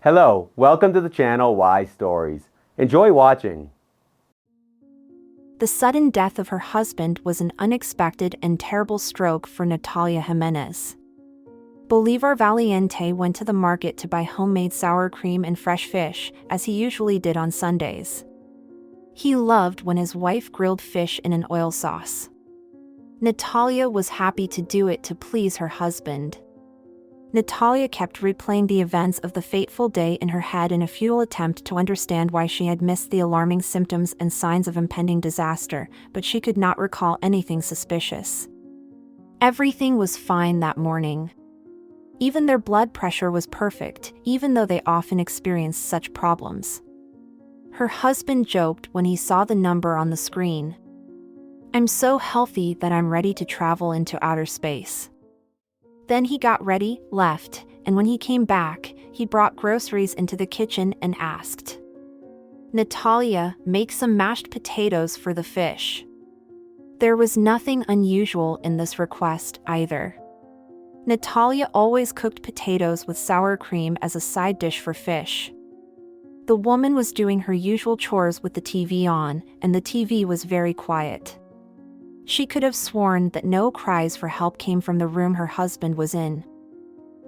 Hello, welcome to the channel Why Stories. Enjoy watching. The sudden death of her husband was an unexpected and terrible stroke for Natalia Gimenez. Bolívar Valiente went to the market to buy homemade sour cream and fresh fish, as he usually did on Sundays. He loved when his wife grilled fish in an oil sauce. Natalia was happy to do it to please her husband. Natalia kept replaying the events of the fateful day in her head in a futile attempt to understand why she had missed the alarming symptoms and signs of impending disaster, but she could not recall anything suspicious. Everything was fine that morning. Even their blood pressure was perfect, even though they often experienced such problems. Her husband joked when he saw the number on the screen. "I'm so healthy that I'm ready to travel into outer space." Then he got ready, left, and when he came back, he brought groceries into the kitchen and asked, "Natalia, make some mashed potatoes for the fish." There was nothing unusual in this request either. Natalia always cooked potatoes with sour cream as a side dish for fish. The woman was doing her usual chores with the TV on, and the TV was very quiet. She could have sworn that no cries for help came from the room her husband was in.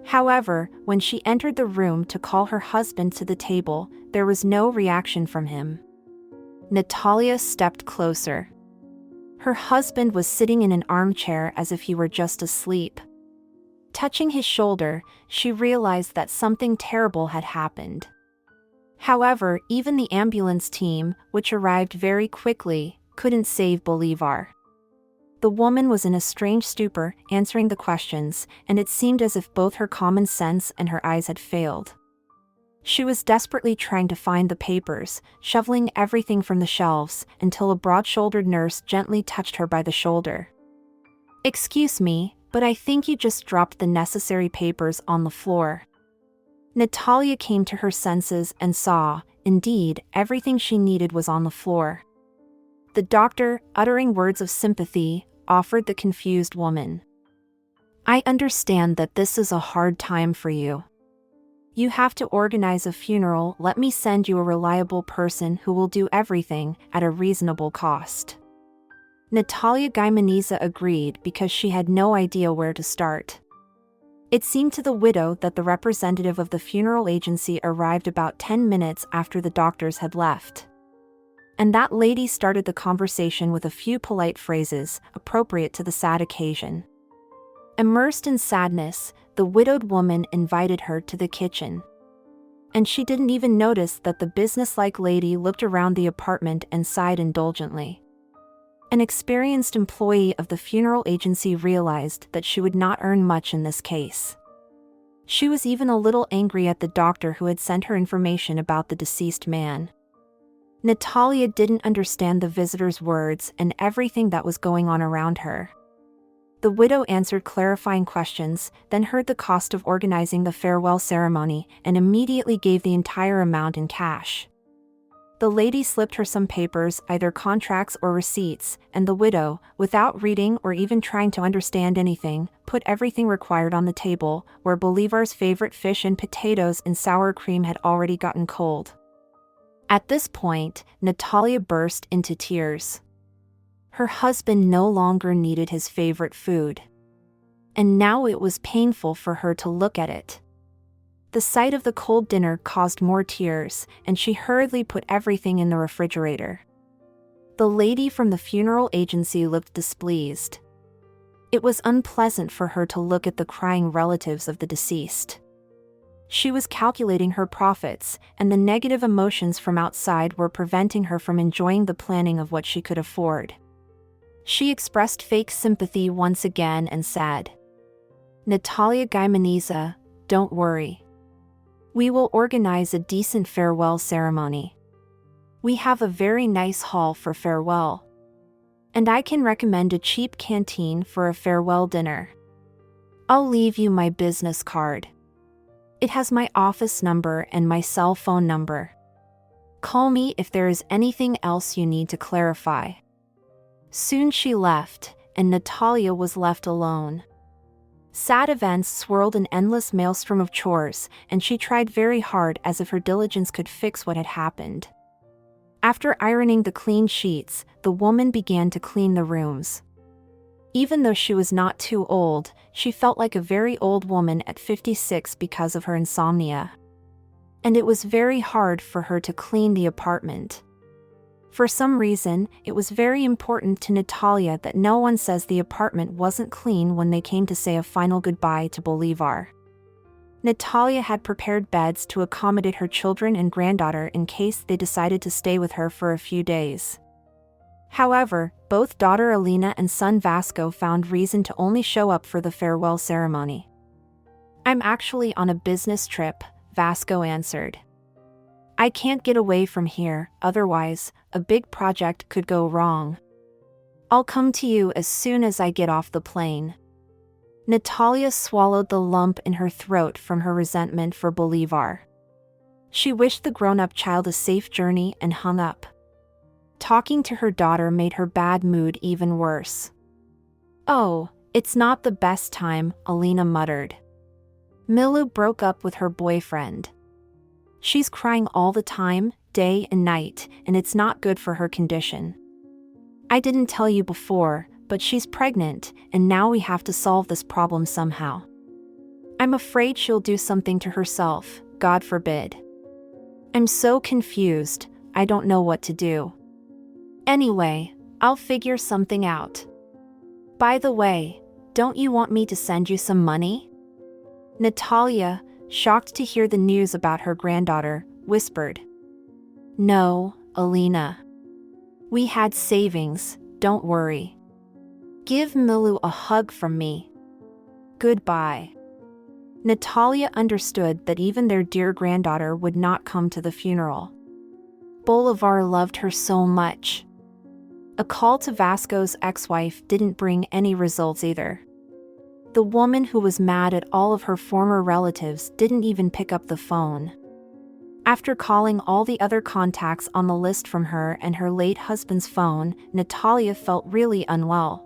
However, when she entered the room to call her husband to the table, there was no reaction from him. Natalia stepped closer. Her husband was sitting in an armchair as if he were just asleep. Touching his shoulder, she realized that something terrible had happened. However, even the ambulance team, which arrived very quickly, couldn't save Bolivar. The woman was in a strange stupor, answering the questions, and it seemed as if both her common sense and her eyes had failed. She was desperately trying to find the papers, shoveling everything from the shelves, until a broad-shouldered nurse gently touched her by the shoulder. "Excuse me, but I think you just dropped the necessary papers on the floor." Natalia came to her senses and saw, indeed, everything she needed was on the floor. The doctor, uttering words of sympathy, offered the confused woman, "I understand that this is a hard time for you. You have to organize a funeral. Let me send you a reliable person who will do everything at a reasonable cost." Natalia Gimenez agreed because she had no idea where to start. It seemed to the widow that the representative of the funeral agency arrived about 10 minutes after the doctors had left. And that lady started the conversation with a few polite phrases, appropriate to the sad occasion. Immersed in sadness, the widowed woman invited her to the kitchen. And she didn't even notice that the businesslike lady looked around the apartment and sighed indulgently. An experienced employee of the funeral agency realized that she would not earn much in this case. She was even a little angry at the doctor who had sent her information about the deceased man. Natalia didn't understand the visitor's words and everything that was going on around her. The widow answered clarifying questions, then heard the cost of organizing the farewell ceremony, and immediately gave the entire amount in cash. The lady slipped her some papers, either contracts or receipts, and the widow, without reading or even trying to understand anything, put everything required on the table, where Bolivar's favorite fish and potatoes and sour cream had already gotten cold. At this point, Natalia burst into tears. Her husband no longer needed his favorite food. And now it was painful for her to look at it. The sight of the cold dinner caused more tears, and she hurriedly put everything in the refrigerator. The lady from the funeral agency looked displeased. It was unpleasant for her to look at the crying relatives of the deceased. She was calculating her profits, and the negative emotions from outside were preventing her from enjoying the planning of what she could afford. She expressed fake sympathy once again and said, "Natalia Gimenez, don't worry. We will organize a decent farewell ceremony. We have a very nice hall for farewell. And I can recommend a cheap canteen for a farewell dinner. I'll leave you my business card. It has my office number and my cell phone number. Call me if there is anything else you need to clarify." Soon she left, and Natalia was left alone. Sad events swirled an endless maelstrom of chores, and she tried very hard as if her diligence could fix what had happened. After ironing the clean sheets, the woman began to clean the rooms. Even though she was not too old, she felt like a very old woman at 56 because of her insomnia. And it was very hard for her to clean the apartment. For some reason, it was very important to Natalia that no one says the apartment wasn't clean when they came to say a final goodbye to Bolivar. Natalia had prepared beds to accommodate her children and granddaughter in case they decided to stay with her for a few days. However, both daughter Alina and son Vasco found reason to only show up for the farewell ceremony. "I'm actually on a business trip," Vasco answered. "I can't get away from here, otherwise, a big project could go wrong. I'll come to you as soon as I get off the plane." Natalia swallowed the lump in her throat from her resentment for Bolivar. She wished the grown-up child a safe journey and hung up. Talking to her daughter made her bad mood even worse. "Oh, it's not the best time," Alina muttered. Milu broke up with her boyfriend. "She's crying all the time, day and night, and it's not good for her condition. I didn't tell you before, but she's pregnant, and now we have to solve this problem somehow. I'm afraid she'll do something to herself, God forbid. I'm so confused, I don't know what to do. Anyway, I'll figure something out. By the way, don't you want me to send you some money?" Natalia, shocked to hear the news about her granddaughter, whispered. "No, Alina. We had savings, don't worry. Give Milu a hug from me. Goodbye." Natalia understood that even their dear granddaughter would not come to the funeral. Bolivar loved her so much. A call to Vasco's ex-wife didn't bring any results either. The woman who was mad at all of her former relatives didn't even pick up the phone. After calling all the other contacts on the list from her and her late husband's phone, Natalia felt really unwell.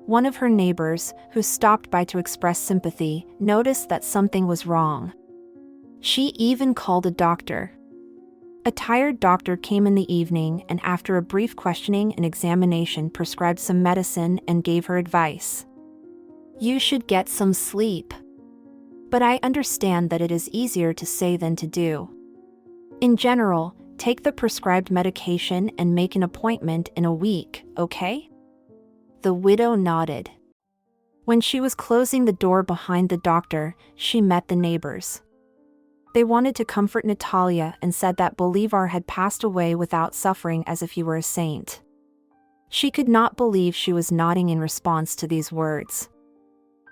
One of her neighbors, who stopped by to express sympathy, noticed that something was wrong. She even called a doctor. A tired doctor came in the evening and after a brief questioning and examination prescribed some medicine and gave her advice. "You should get some sleep. But I understand that it is easier to say than to do. In general, take the prescribed medication and make an appointment in a week, okay?" The widow nodded. When she was closing the door behind the doctor, she met the neighbors. They wanted to comfort Natalia and said that Bolivar had passed away without suffering as if he were a saint. She could not believe she was nodding in response to these words.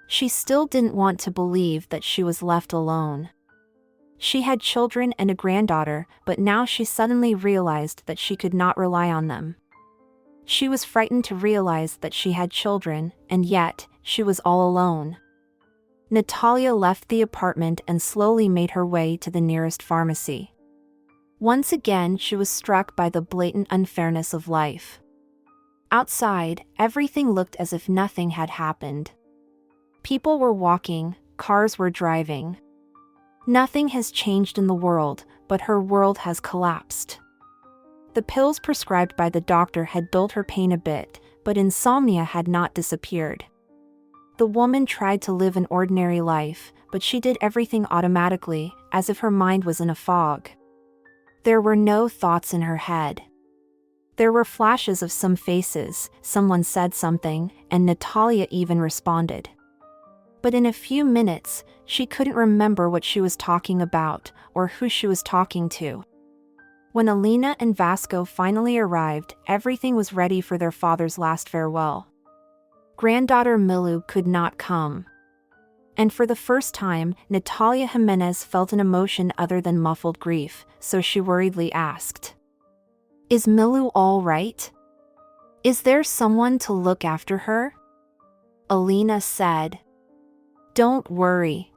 She still didn't want to believe that she was left alone. She had children and a granddaughter, but now she suddenly realized that she could not rely on them. She was frightened to realize that she had children, and yet, she was all alone. Natalia left the apartment and slowly made her way to the nearest pharmacy. Once again, she was struck by the blatant unfairness of life. Outside, everything looked as if nothing had happened. People were walking, cars were driving. Nothing has changed in the world, but her world has collapsed. The pills prescribed by the doctor had dulled her pain a bit, but insomnia had not disappeared. The woman tried to live an ordinary life, but she did everything automatically, as if her mind was in a fog. There were no thoughts in her head. There were flashes of some faces, someone said something, and Natalia even responded. But in a few minutes, she couldn't remember what she was talking about, or who she was talking to. When Alina and Vasco finally arrived, everything was ready for their father's last farewell. Granddaughter Milu could not come. And for the first time, Natalia Gimenez felt an emotion other than muffled grief, so she worriedly asked, "Is Milu all right? Is there someone to look after her?" Alina said, "Don't worry."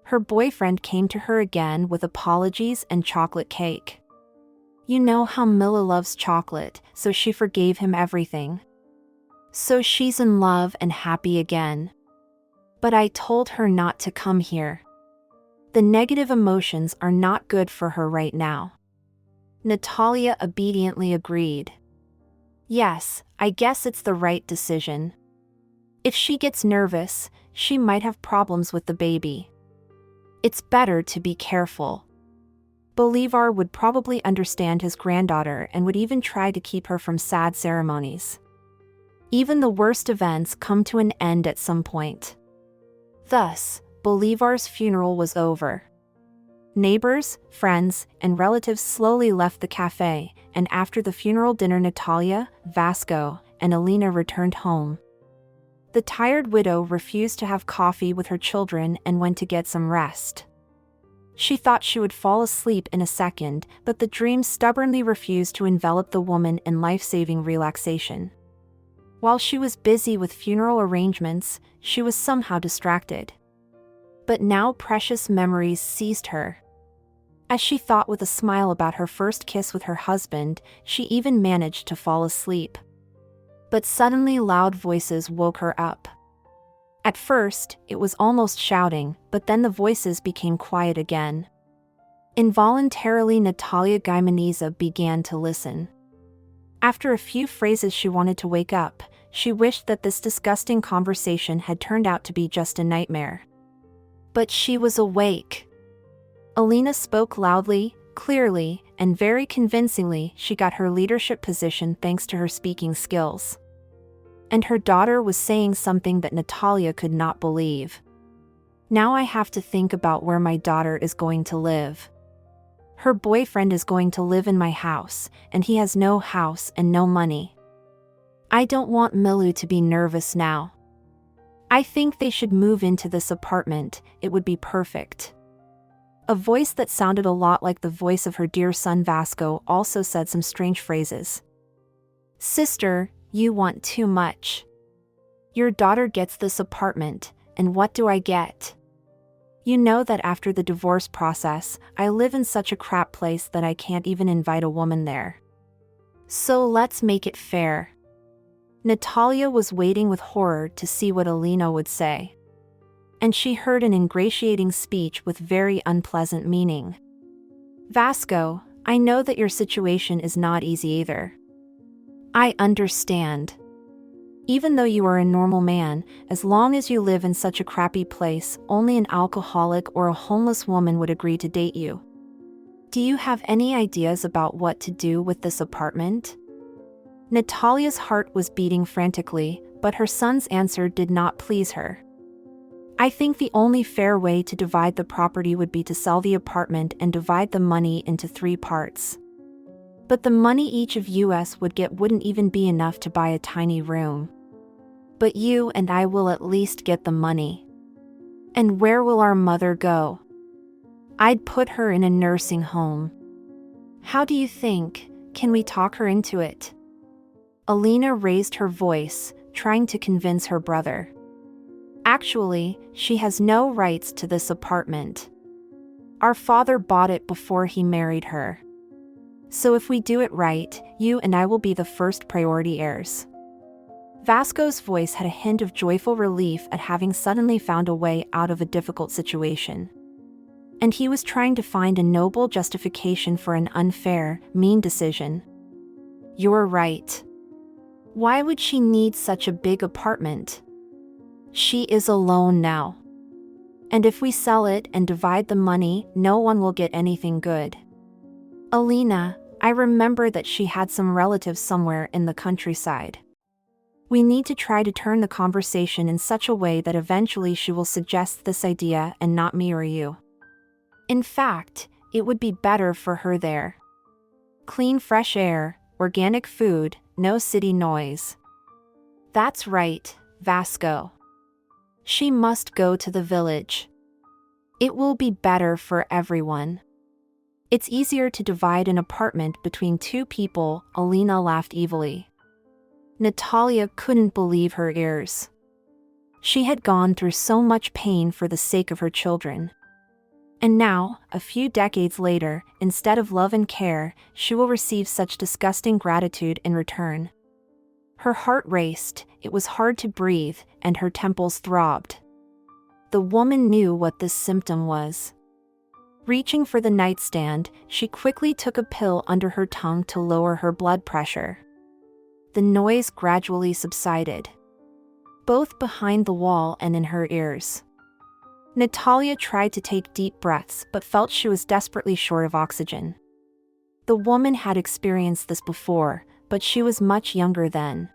Her boyfriend came to her again with apologies and chocolate cake. You know how Mila loves chocolate, so she forgave him everything. So she's in love and happy again. But I told her not to come here. The negative emotions are not good for her right now. Natalia obediently agreed. Yes, I guess it's the right decision. If she gets nervous, she might have problems with the baby. It's better to be careful. Bolivar would probably understand his granddaughter and would even try to keep her from sad ceremonies. Even the worst events come to an end at some point. Thus, Bolivar's funeral was over. Neighbors, friends, and relatives slowly left the cafe, and after the funeral dinner Natalia, Vasco, and Alina returned home. The tired widow refused to have coffee with her children and went to get some rest. She thought she would fall asleep in a second, but the dream stubbornly refused to envelop the woman in life-saving relaxation. While she was busy with funeral arrangements, she was somehow distracted. But now precious memories seized her. As she thought with a smile about her first kiss with her husband, she even managed to fall asleep. But suddenly loud voices woke her up. At first, it was almost shouting, but then the voices became quiet again. Involuntarily Natalia Gimenez began to listen. After a few phrases she wanted to wake up. She wished that this disgusting conversation had turned out to be just a nightmare. But she was awake. Alina spoke loudly, clearly, and very convincingly. She got her leadership position thanks to her speaking skills. And her daughter was saying something that Natalia could not believe. Now I have to think about where my daughter is going to live. Her boyfriend is going to live in my house, and he has no house and no money. I don't want Milu to be nervous now. I think they should move into this apartment, it would be perfect. A voice that sounded a lot like the voice of her dear son Vasco also said some strange phrases. Sister, you want too much. Your daughter gets this apartment, and what do I get? You know that after the divorce process, I live in such a crap place that I can't even invite a woman there. So let's make it fair. Natalia was waiting with horror to see what Alina would say. And she heard an ingratiating speech with very unpleasant meaning. Vasco, I know that your situation is not easy either. I understand. Even though you are a normal man, as long as you live in such a crappy place, only an alcoholic or a homeless woman would agree to date you. Do you have any ideas about what to do with this apartment? Natalia's heart was beating frantically, but her son's answer did not please her. I think the only fair way to divide the property would be to sell the apartment and divide the money into 3 parts. But the money each of us would get wouldn't even be enough to buy a tiny room. But you and I will at least get the money. And where will our mother go? I'd put her in a nursing home. How do you think? Can we talk her into it? Alina raised her voice, trying to convince her brother. Actually, she has no rights to this apartment. Our father bought it before he married her. So if we do it right, you and I will be the first priority heirs. Vasco's voice had a hint of joyful relief at having suddenly found a way out of a difficult situation. And he was trying to find a noble justification for an unfair, mean decision. You're right. Why would she need such a big apartment? She is alone now. And if we sell it and divide the money, no one will get anything good. Alina, I remember that she had some relatives somewhere in the countryside. We need to try to turn the conversation in such a way that eventually she will suggest this idea and not me or you. In fact, it would be better for her there. Clean fresh air, organic food, no city noise. That's right, Vasco. She must go to the village. It will be better for everyone. It's easier to divide an apartment between 2 people, Alina laughed evilly. Natalia couldn't believe her ears. She had gone through so much pain for the sake of her children. And now, a few decades later, instead of love and care, she will receive such disgusting gratitude in return. Her heart raced, it was hard to breathe, and her temples throbbed. The woman knew what this symptom was. Reaching for the nightstand, she quickly took a pill under her tongue to lower her blood pressure. The noise gradually subsided, both behind the wall and in her ears. Natalia tried to take deep breaths but felt she was desperately short of oxygen. The woman had experienced this before, but she was much younger then.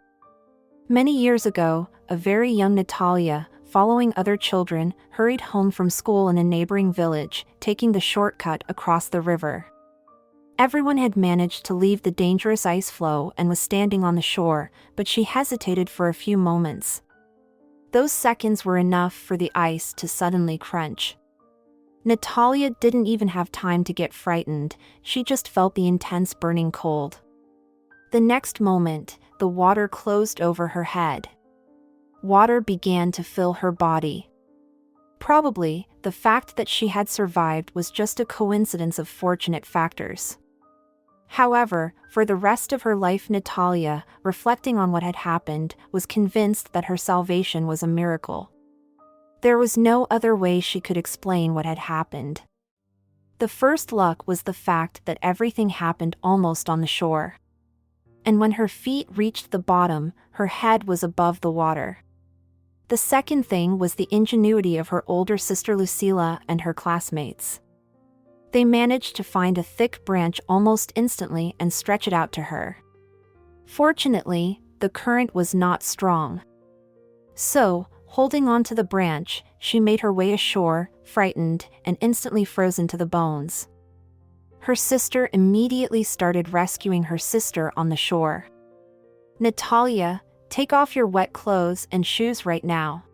Many years ago, a very young Natalia, following other children, hurried home from school in a neighboring village, taking the shortcut across the river. Everyone had managed to leave the dangerous ice floe and was standing on the shore, but she hesitated for a few moments. Those seconds were enough for the ice to suddenly crunch. Natalia didn't even have time to get frightened, she just felt the intense burning cold. The next moment, the water closed over her head. Water began to fill her body. Probably, the fact that she had survived was just a coincidence of fortunate factors. However, for the rest of her life, Natalia, reflecting on what had happened, was convinced that her salvation was a miracle. There was no other way she could explain what had happened. The first luck was the fact that everything happened almost on the shore. And when her feet reached the bottom, her head was above the water. The second thing was the ingenuity of her older sister Lucila and her classmates. They managed to find a thick branch almost instantly and stretch it out to her. Fortunately, the current was not strong. So, holding on to the branch, she made her way ashore, frightened, and instantly frozen to the bones. Her sister immediately started rescuing her sister on the shore. "Natalia, take off your wet clothes and shoes right now.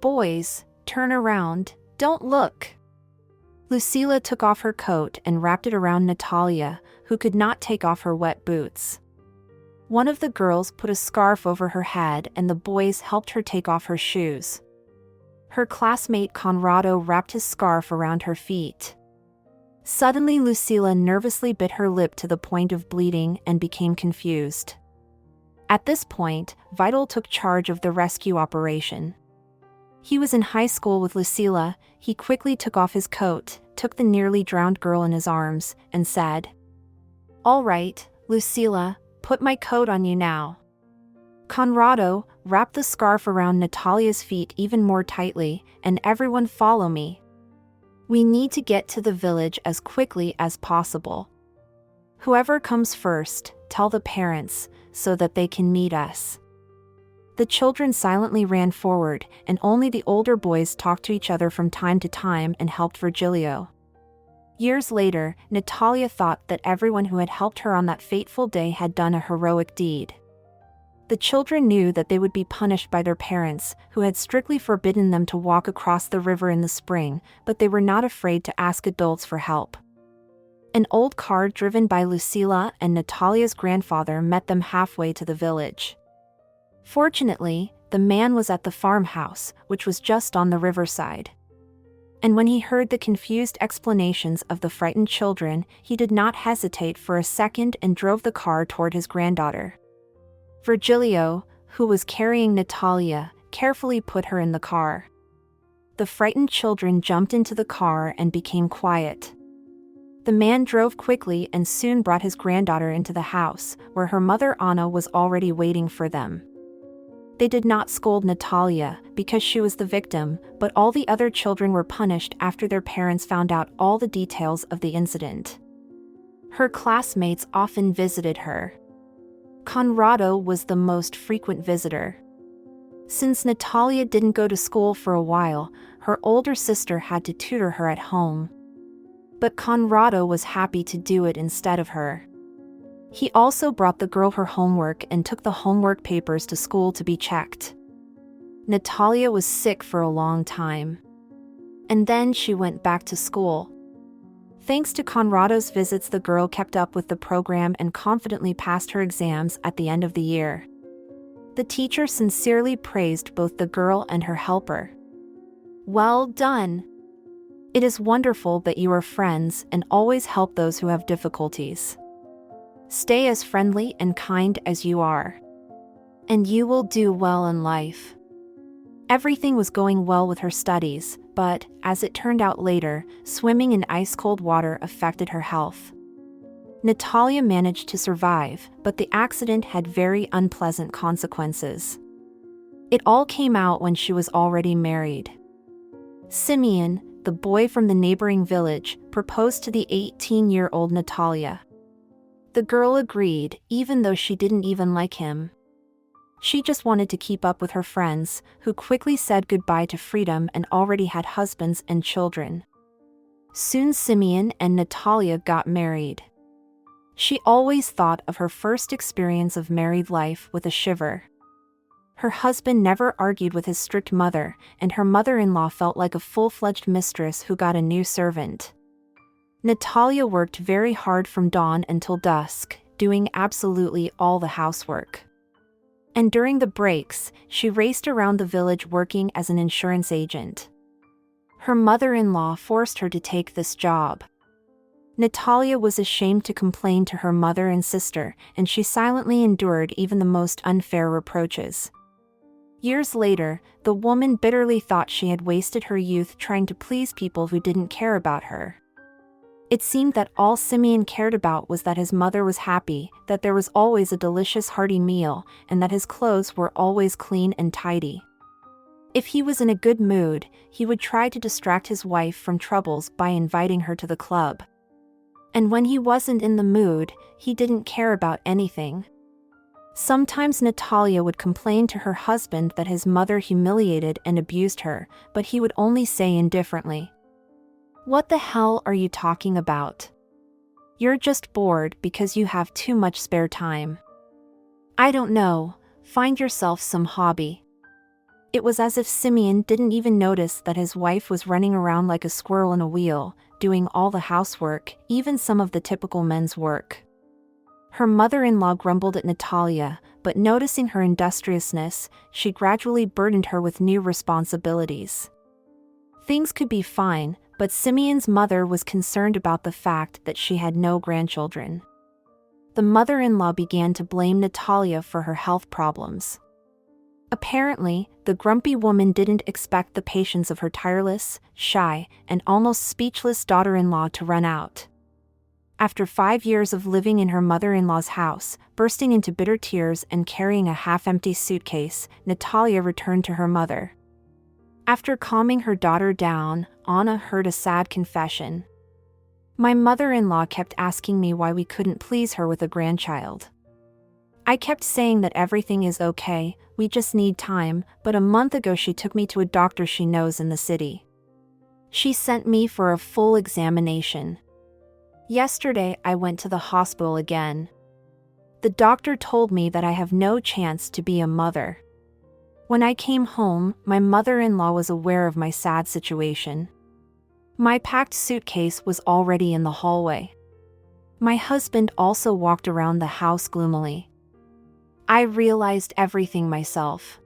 Boys, turn around, don't look." Lucila took off her coat and wrapped it around Natalia, who could not take off her wet boots. One of the girls put a scarf over her head and the boys helped her take off her shoes. Her classmate Conrado wrapped his scarf around her feet. Suddenly Lucila nervously bit her lip to the point of bleeding and became confused. At this point, Vital took charge of the rescue operation. He was in high school with Lucila. He quickly took off his coat, took the nearly drowned girl in his arms, and said, "All right, Lucila, put my coat on you now." Conrado wrapped the scarf around Natalia's feet even more tightly, and "Everyone follow me. We need to get to the village as quickly as possible. Whoever comes first, tell the parents, so that they can meet us." The children silently ran forward, and only the older boys talked to each other from time to time and helped Virgilio. Years later, Natalia thought that everyone who had helped her on that fateful day had done a heroic deed. The children knew that they would be punished by their parents, who had strictly forbidden them to walk across the river in the spring, but they were not afraid to ask adults for help. An old car driven by Lucila and Natalia's grandfather met them halfway to the village. Fortunately, the man was at the farmhouse, which was just on the riverside. And when he heard the confused explanations of the frightened children, he did not hesitate for a second and drove the car toward his granddaughter. Virgilio, who was carrying Natalia, carefully put her in the car. The frightened children jumped into the car and became quiet. The man drove quickly and soon brought his granddaughter into the house, where her mother Anna was already waiting for them. They did not scold Natalia, because she was the victim, but all the other children were punished after their parents found out all the details of the incident. Her classmates often visited her. Conrado was the most frequent visitor. Since Natalia didn't go to school for a while, her older sister had to tutor her at home. But Conrado was happy to do it instead of her. He also brought the girl her homework and took the homework papers to school to be checked. Natalia was sick for a long time. And then she went back to school. Thanks to Conrado's visits, the girl kept up with the program and confidently passed her exams at the end of the year. The teacher sincerely praised both the girl and her helper. "Well done. It is wonderful that you are friends and always help those who have difficulties. Stay as friendly and kind as you are, and you will do well in life." Everything was going well with her studies, but, as it turned out later, swimming in ice-cold water affected her health. Natalia managed to survive, but the accident had very unpleasant consequences. It all came out when she was already married. Simeon, the boy from the neighboring village, proposed to the 18-year-old Natalia. The girl agreed, even though she didn't even like him. She just wanted to keep up with her friends, who quickly said goodbye to freedom and already had husbands and children. Soon Simeon and Natalia got married. She always thought of her first experience of married life with a shiver. Her husband never argued with his strict mother, and her mother-in-law felt like a full-fledged mistress who got a new servant. Natalia worked very hard from dawn until dusk, doing absolutely all the housework. And during the breaks, she raced around the village working as an insurance agent. Her mother-in-law forced her to take this job. Natalia was ashamed to complain to her mother and sister, and she silently endured even the most unfair reproaches. Years later, the woman bitterly thought she had wasted her youth trying to please people who didn't care about her. It seemed that all Simeon cared about was that his mother was happy, that there was always a delicious hearty meal, and that his clothes were always clean and tidy. If he was in a good mood, he would try to distract his wife from troubles by inviting her to the club. And when he wasn't in the mood, he didn't care about anything. Sometimes Natalia would complain to her husband that his mother humiliated and abused her, but he would only say indifferently, "What the hell are you talking about? You're just bored because you have too much spare time. I don't know, find yourself some hobby." It was as if Simeon didn't even notice that his wife was running around like a squirrel in a wheel, doing all the housework, even some of the typical men's work. Her mother-in-law grumbled at Natalia, but noticing her industriousness, she gradually burdened her with new responsibilities. Things could be fine, but Simeon's mother was concerned about the fact that she had no grandchildren. The mother-in-law began to blame Natalia for her health problems. Apparently, the grumpy woman didn't expect the patience of her tireless, shy, and almost speechless daughter-in-law to run out. After 5 years of living in her mother-in-law's house, bursting into bitter tears and carrying a half-empty suitcase, Natalia returned to her mother. After calming her daughter down, Anna heard a sad confession. "My mother-in-law kept asking me why we couldn't please her with a grandchild. I kept saying that everything is okay, we just need time, but a month ago she took me to a doctor she knows in the city. She sent me for a full examination. Yesterday I went to the hospital again. The doctor told me that I have no chance to be a mother. When I came home, my mother-in-law was aware of my sad situation. My packed suitcase was already in the hallway. My husband also walked around the house gloomily. I realized everything myself.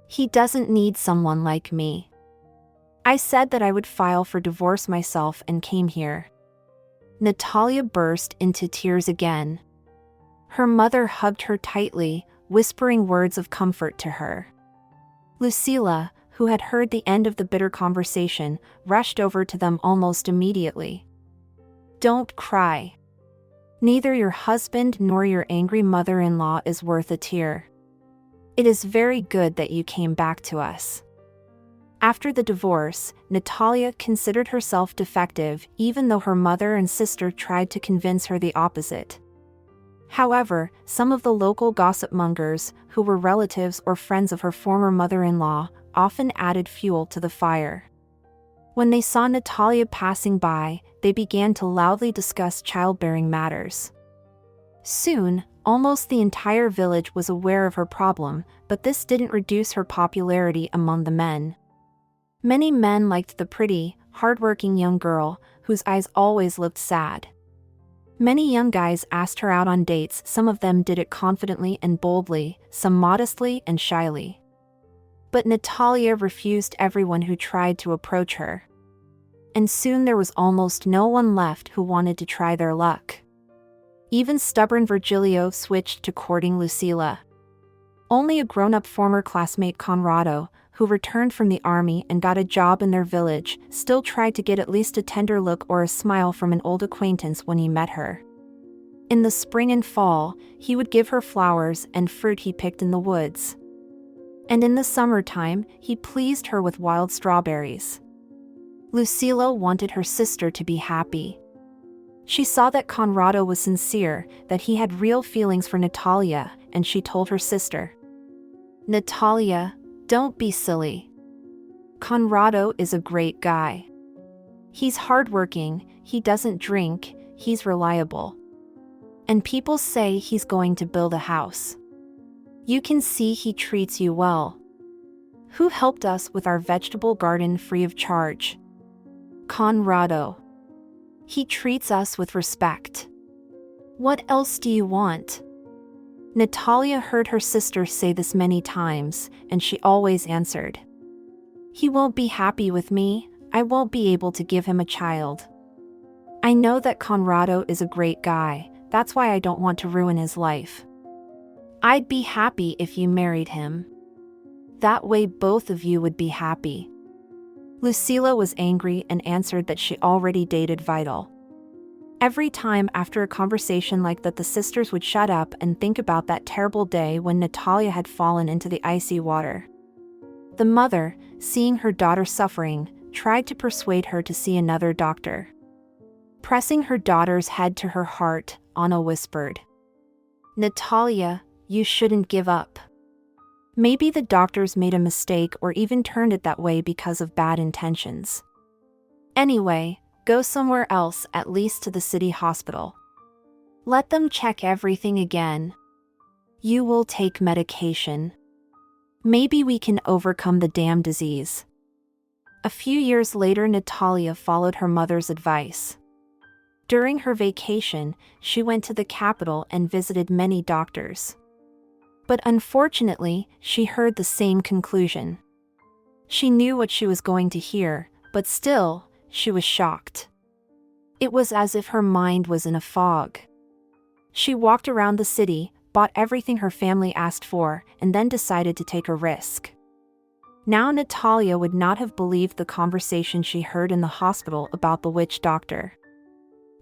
He doesn't need someone like me. I said that I would file for divorce myself and came here." Natalia burst into tears again. Her mother hugged her tightly, whispering words of comfort to her. Lucila, who had heard the end of the bitter conversation, rushed over to them almost immediately. "Don't cry. Neither your husband nor your angry mother-in-law is worth a tear. It is very good that you came back to us." After the divorce, Natalia considered herself defective, even though her mother and sister tried to convince her the opposite. However, some of the local gossip mongers, who were relatives or friends of her former mother-in-law, often added fuel to the fire. When they saw Natalia passing by, they began to loudly discuss childbearing matters. Soon, almost the entire village was aware of her problem, but this didn't reduce her popularity among the men. Many men liked the pretty, hardworking young girl, whose eyes always looked sad. Many young guys asked her out on dates, some of them did it confidently and boldly, some modestly and shyly. But Natalia refused everyone who tried to approach her. And soon there was almost no one left who wanted to try their luck. Even stubborn Virgilio switched to courting Lucila. Only a grown-up former classmate Conrado, who returned from the army and got a job in their village, still tried to get at least a tender look or a smile from an old acquaintance when he met her. In the spring and fall, he would give her flowers and fruit he picked in the woods. And in the summertime, he pleased her with wild strawberries. Lucila wanted her sister to be happy. She saw that Conrado was sincere, that he had real feelings for Natalia, and she told her sister, "Natalia, don't be silly. Conrado is a great guy. He's hardworking, he doesn't drink, he's reliable. And people say he's going to build a house. You can see he treats you well. Who helped us with our vegetable garden free of charge? Conrado. He treats us with respect. What else do you want?" Natalia heard her sister say this many times, and she always answered, "He won't be happy with me, I won't be able to give him a child. I know that Conrado is a great guy, that's why I don't want to ruin his life. I'd be happy if you married him. That way both of you would be happy." Lucila was angry and answered that she already dated Vital. Every time after a conversation like that, the sisters would shut up and think about that terrible day when Natalia had fallen into the icy water. The mother, seeing her daughter suffering, tried to persuade her to see another doctor. Pressing her daughter's head to her heart, Anna whispered, "Natalia, you shouldn't give up. Maybe the doctors made a mistake or even turned it that way because of bad intentions. Anyway, go somewhere else, at least to the city hospital. Let them check everything again. You will take medication. Maybe we can overcome the damn disease." A few years later, Natalia followed her mother's advice. During her vacation, she went to the capital and visited many doctors. But unfortunately, she heard the same conclusion. She knew what she was going to hear, but still, she was shocked. It was as if her mind was in a fog. She walked around the city, bought everything her family asked for, and then decided to take a risk. Now Natalia would not have believed the conversation she heard in the hospital about the witch doctor.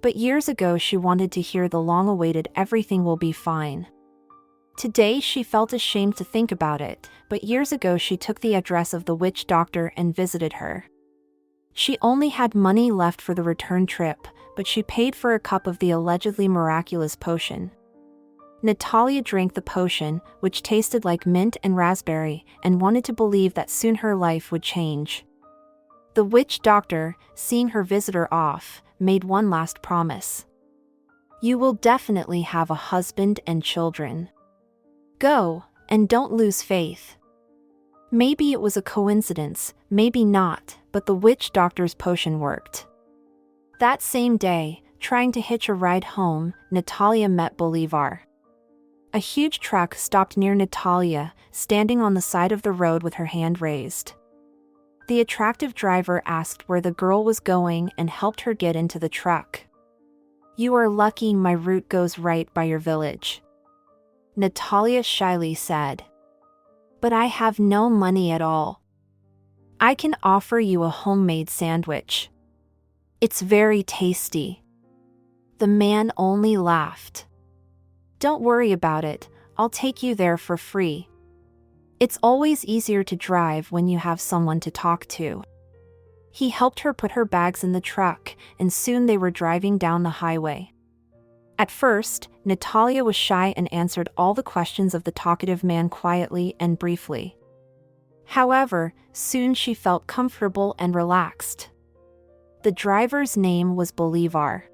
But years ago she wanted to hear the long-awaited "everything will be fine." Today she felt ashamed to think about it, but years ago she took the address of the witch doctor and visited her. She only had money left for the return trip, but she paid for a cup of the allegedly miraculous potion. Natalia drank the potion, which tasted like mint and raspberry, and wanted to believe that soon her life would change. The witch doctor, seeing her visitor off, made one last promise. "You will definitely have a husband and children. Go, and don't lose faith." Maybe it was a coincidence, maybe not, but the witch doctor's potion worked. That same day, trying to hitch a ride home, Natalia met Bolivar. A huge truck stopped near Natalia, standing on the side of the road with her hand raised. The attractive driver asked where the girl was going and helped her get into the truck. "You are lucky my route goes right by your village," Natalia shyly said. "But I have no money at all. I can offer you a homemade sandwich. It's very tasty." The man only laughed. "Don't worry about it, I'll take you there for free. It's always easier to drive when you have someone to talk to." He helped her put her bags in the truck, and soon they were driving down the highway. At first, Natalia was shy and answered all the questions of the talkative man quietly and briefly. However, soon she felt comfortable and relaxed. The driver's name was Bolivar.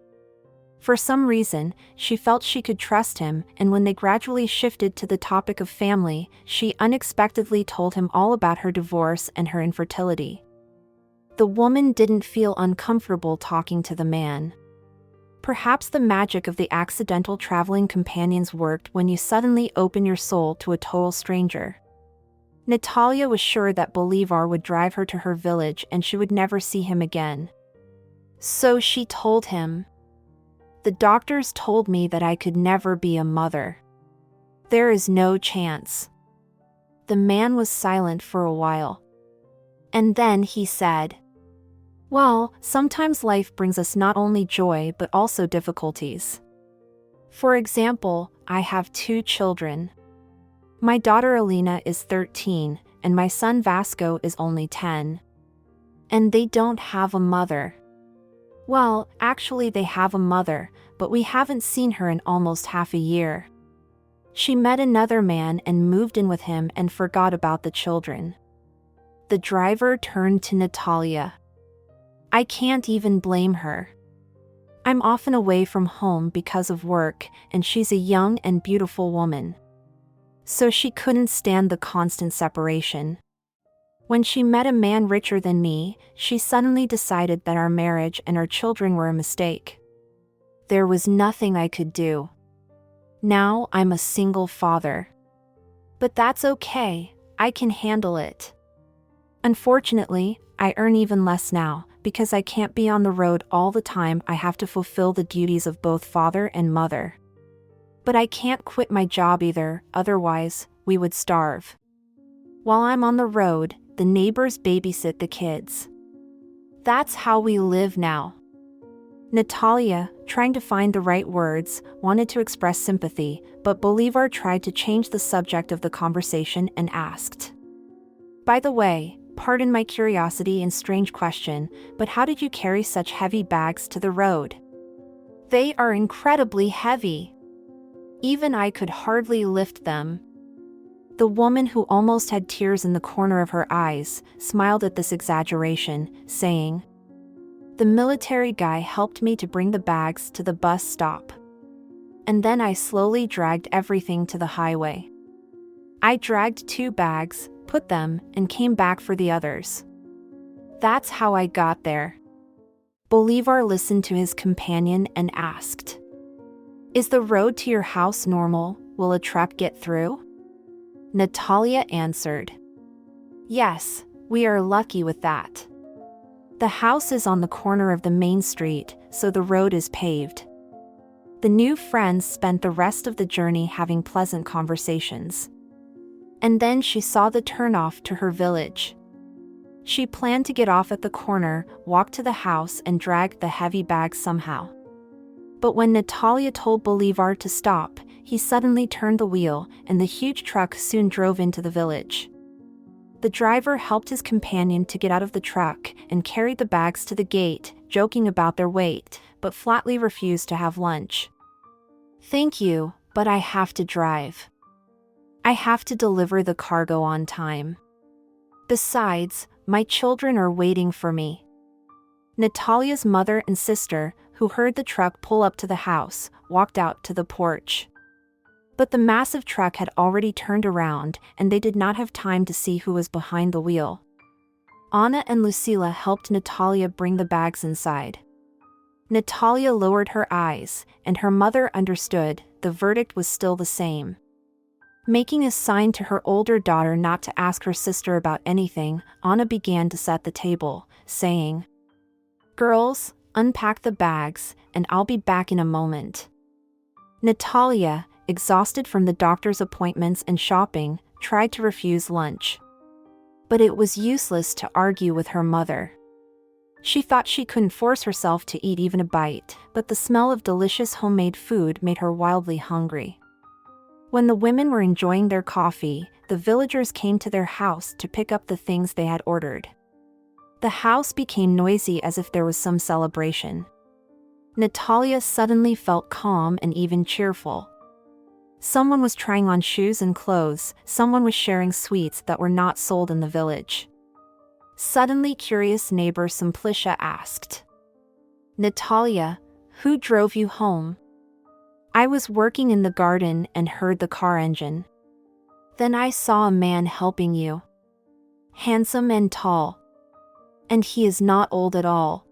For some reason, she felt she could trust him, and when they gradually shifted to the topic of family, she unexpectedly told him all about her divorce and her infertility. The woman didn't feel uncomfortable talking to the man. Perhaps the magic of the accidental traveling companions worked when you suddenly open your soul to a total stranger. Natalia was sure that Bolivar would drive her to her village and she would never see him again. So she told him, "The doctors told me that I could never be a mother. There is no chance." The man was silent for a while. And then he said, "Well, sometimes life brings us not only joy but also difficulties. For example, I have 2 children. My daughter Alina is 13, and my son Vasco is only 10. And they don't have a mother. Well, actually they have a mother, but we haven't seen her in almost half a year. She met another man and moved in with him and forgot about the children." The driver turned to Natalia. "I can't even blame her. I'm often away from home because of work, and she's a young and beautiful woman. So she couldn't stand the constant separation. When she met a man richer than me, she suddenly decided that our marriage and our children were a mistake. There was nothing I could do. Now I'm a single father. But that's okay, I can handle it. Unfortunately, I earn even less now, because I can't be on the road all the time. I have to fulfill the duties of both father and mother. But I can't quit my job either, otherwise, we would starve. While I'm on the road, the neighbors babysit the kids. That's how we live now." Natalia, trying to find the right words, wanted to express sympathy, but Bolivar tried to change the subject of the conversation and asked, "By the way, pardon my curiosity and strange question, but how did you carry such heavy bags to the road?" "They are incredibly heavy. Even I could hardly lift them." The woman, who almost had tears in the corner of her eyes, smiled at this exaggeration, saying, "The military guy helped me to bring the bags to the bus stop. And then I slowly dragged everything to the highway. I dragged 2 bags, put them, and came back for the others. That's how I got there." Bolivar listened to his companion and asked, "Is the road to your house normal? Will a truck get through?" Natalia answered, "Yes, we are lucky with that. The house is on the corner of the main street, so the road is paved." The new friends spent the rest of the journey having pleasant conversations. And then she saw the turnoff to her village. She planned to get off at the corner, walk to the house, and drag the heavy bag somehow. But when Natalia told Bolivar to stop, he suddenly turned the wheel, and the huge truck soon drove into the village. The driver helped his companion to get out of the truck and carried the bags to the gate, joking about their weight, but flatly refused to have lunch. "Thank you, but I have to drive. I have to deliver the cargo on time. Besides, my children are waiting for me." Natalia's mother and sister, who heard the truck pull up to the house, walked out to the porch. But the massive truck had already turned around, and they did not have time to see who was behind the wheel. Anna and Lucila helped Natalia bring the bags inside. Natalia lowered her eyes, and her mother understood the verdict was still the same. Making a sign to her older daughter not to ask her sister about anything, Anna began to set the table, saying, "Girls, unpack the bags, and I'll be back in a moment." Natalia, exhausted from the doctor's appointments and shopping, tried to refuse lunch. But it was useless to argue with her mother. She thought she couldn't force herself to eat even a bite, but the smell of delicious homemade food made her wildly hungry. When the women were enjoying their coffee, the villagers came to their house to pick up the things they had ordered. The house became noisy as if there was some celebration. Natalia suddenly felt calm and even cheerful. Someone was trying on shoes and clothes, someone was sharing sweets that were not sold in the village. Suddenly, curious neighbor Simplicia asked, "Natalia, who drove you home?" "I was working in the garden and heard the car engine. Then I saw a man helping you. Handsome and tall. And he is not old at all."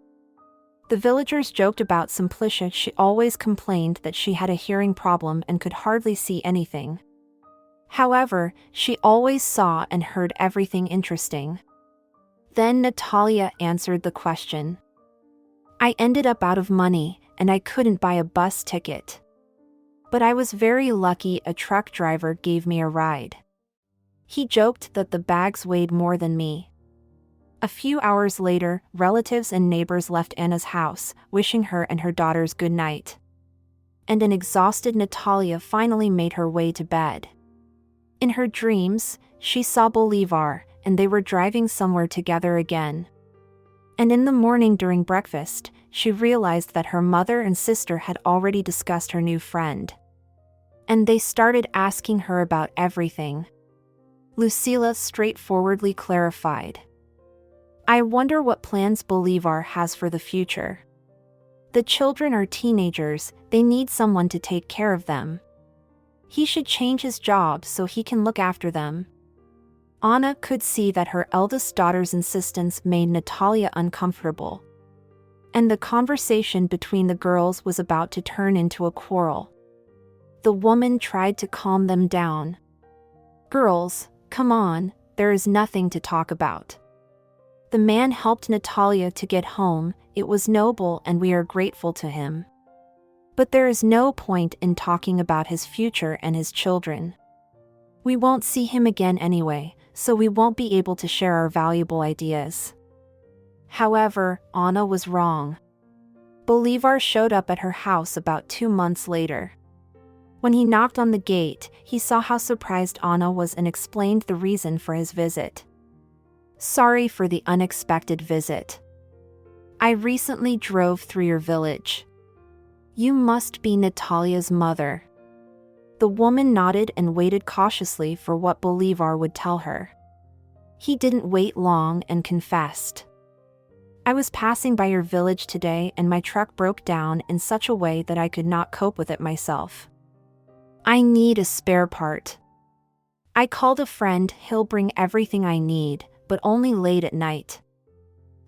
The villagers joked about Simplicia. She always complained that she had a hearing problem and could hardly see anything. However, she always saw and heard everything interesting. Then Natalia answered the question. "I ended up out of money, and I couldn't buy a bus ticket. But I was very lucky a truck driver gave me a ride. He joked that the bags weighed more than me. A few hours later, relatives and neighbors left Anna's house, wishing her and her daughters good night. And an exhausted Natalia finally made her way to bed. In her dreams, she saw Bolivar, and they were driving somewhere together again. And in the morning during breakfast, she realized that her mother and sister had already discussed her new friend. And they started asking her about everything. Lucila straightforwardly clarified. I wonder what plans Bolivar has for the future. The children are teenagers, they need someone to take care of them. He should change his job so he can look after them. Anna could see that her eldest daughter's insistence made Natalia uncomfortable. And the conversation between the girls was about to turn into a quarrel. The woman tried to calm them down. Girls, come on, there is nothing to talk about. The man helped Natalia to get home, it was noble and we are grateful to him. But there is no point in talking about his future and his children. We won't see him again anyway, so we won't be able to share our valuable ideas. However, Anna was wrong. Bolivar showed up at her house about 2 months later. When he knocked on the gate, he saw how surprised Anna was and explained the reason for his visit. Sorry for the unexpected visit. I recently drove through your village. You must be Natalia's mother. The woman nodded and waited cautiously for what Bolivar would tell her. He didn't wait long and confessed. I was passing by your village today and my truck broke down in such a way that I could not cope with it myself. I need a spare part. I called a friend, he'll bring everything I need, but only late at night.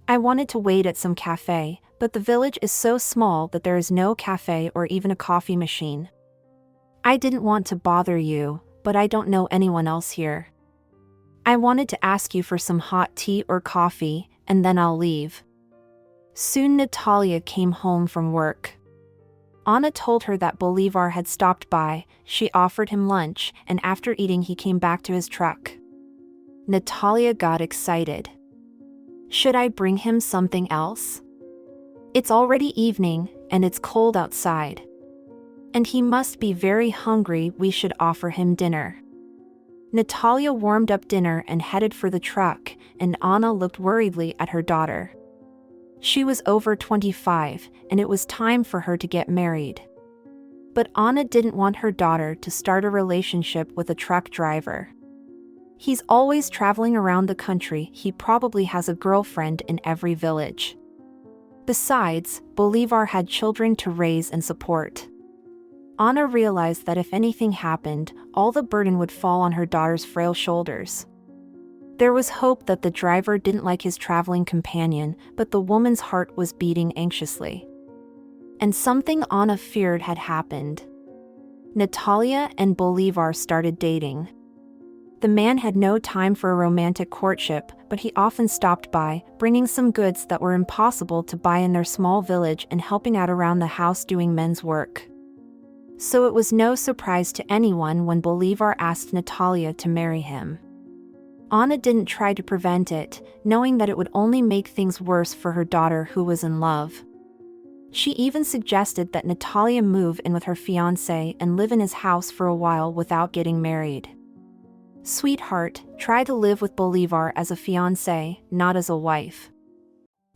I wanted to wait at some cafe, but the village is so small that there is no cafe or even a coffee machine. I didn't want to bother you, but I don't know anyone else here. I wanted to ask you for some hot tea or coffee, and then I'll leave. Soon Natalia came home from work. Anna told her that Bolivar had stopped by, she offered him lunch, and after eating he came back to his truck. Natalia got excited. Should I bring him something else? It's already evening, and it's cold outside. And he must be very hungry, we should offer him dinner. Natalia warmed up dinner and headed for the truck, and Anna looked worriedly at her daughter. She was over 25, and it was time for her to get married. But Anna didn't want her daughter to start a relationship with a truck driver. He's always traveling around the country, he probably has a girlfriend in every village. Besides, Bolivar had children to raise and support. Anna realized that if anything happened, all the burden would fall on her daughter's frail shoulders. There was hope that the driver didn't like his traveling companion, but the woman's heart was beating anxiously. And something Anna feared had happened. Natalia and Bolivar started dating. The man had no time for a romantic courtship, but he often stopped by, bringing some goods that were impossible to buy in their small village and helping out around the house doing men's work. So it was no surprise to anyone when Bolivar asked Natalia to marry him. Anna didn't try to prevent it, knowing that it would only make things worse for her daughter who was in love. She even suggested that Natalia move in with her fiancé and live in his house for a while without getting married. Sweetheart, try to live with Bolivar as a fiancé, not as a wife.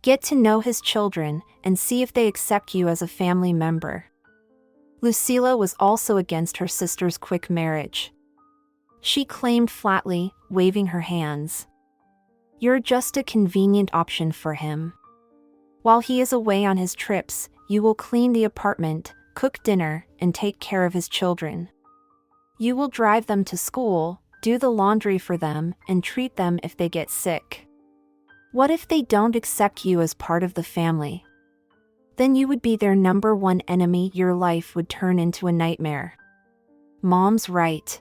Get to know his children, and see if they accept you as a family member. Lucila was also against her sister's quick marriage. She claimed flatly, waving her hands. You're just a convenient option for him. While he is away on his trips, you will clean the apartment, cook dinner, and take care of his children. You will drive them to school, do the laundry for them, and treat them if they get sick. What if they don't accept you as part of the family? Then you would be their number one enemy, your life would turn into a nightmare. Mom's right.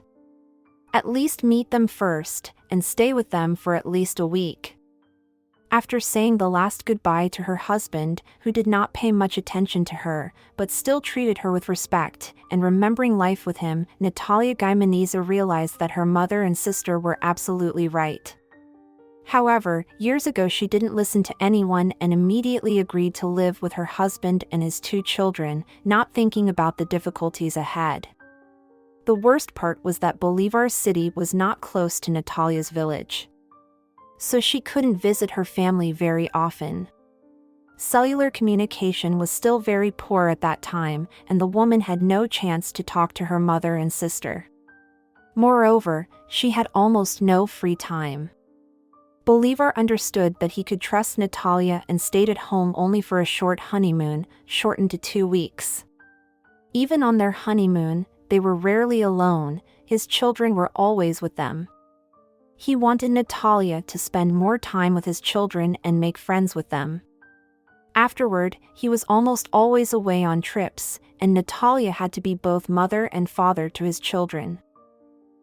At least meet them first, and stay with them for at least a week. After saying the last goodbye to her husband, who did not pay much attention to her, but still treated her with respect, and remembering life with him, Natalia Gimenez realized that her mother and sister were absolutely right. However, years ago she didn't listen to anyone and immediately agreed to live with her husband and his 2 children, not thinking about the difficulties ahead. The worst part was that Bolivar City was not close to Natalia's village, so she couldn't visit her family very often. Cellular communication was still very poor at that time, and the woman had no chance to talk to her mother and sister. Moreover, she had almost no free time. Bolivar understood that he could trust Natalia and stayed at home only for a short honeymoon, shortened to 2 weeks. Even on their honeymoon, they were rarely alone, his children were always with them. He wanted Natalia to spend more time with his children and make friends with them. Afterward, he was almost always away on trips, and Natalia had to be both mother and father to his children.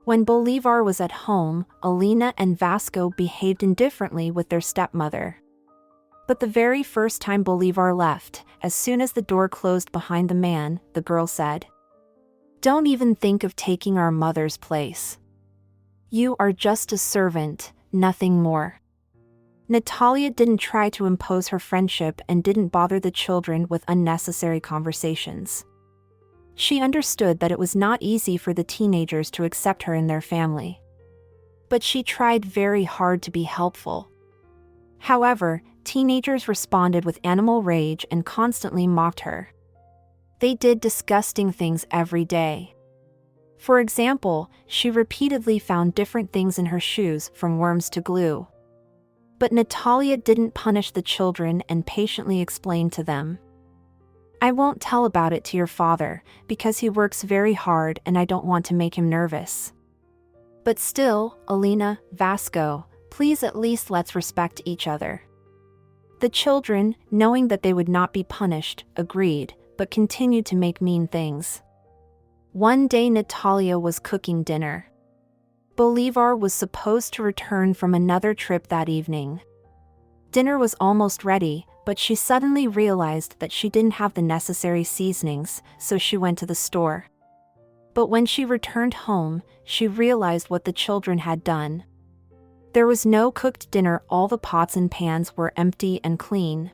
When Bolivar was at home, Alina and Vasco behaved indifferently with their stepmother. But the very first time Bolivar left, as soon as the door closed behind the man, the girl said, "Don't even think of taking our mother's place. You are just a servant, nothing more." Natalia didn't try to impose her friendship and didn't bother the children with unnecessary conversations. She understood that it was not easy for the teenagers to accept her in their family. But she tried very hard to be helpful. However, teenagers responded with animal rage and constantly mocked her. They did disgusting things every day. For example, she repeatedly found different things in her shoes, from worms to glue. But Natalia didn't punish the children and patiently explained to them, "I won't tell about it to your father, because he works very hard and I don't want to make him nervous. But still, Alina, Vasco, please at least let's respect each other." The children, knowing that they would not be punished, agreed, but continued to make mean things. One day Natalia was cooking dinner. Bolivar was supposed to return from another trip that evening. Dinner was almost ready, but she suddenly realized that she didn't have the necessary seasonings, so she went to the store. But when she returned home, she realized what the children had done. There was no cooked dinner, all the pots and pans were empty and clean.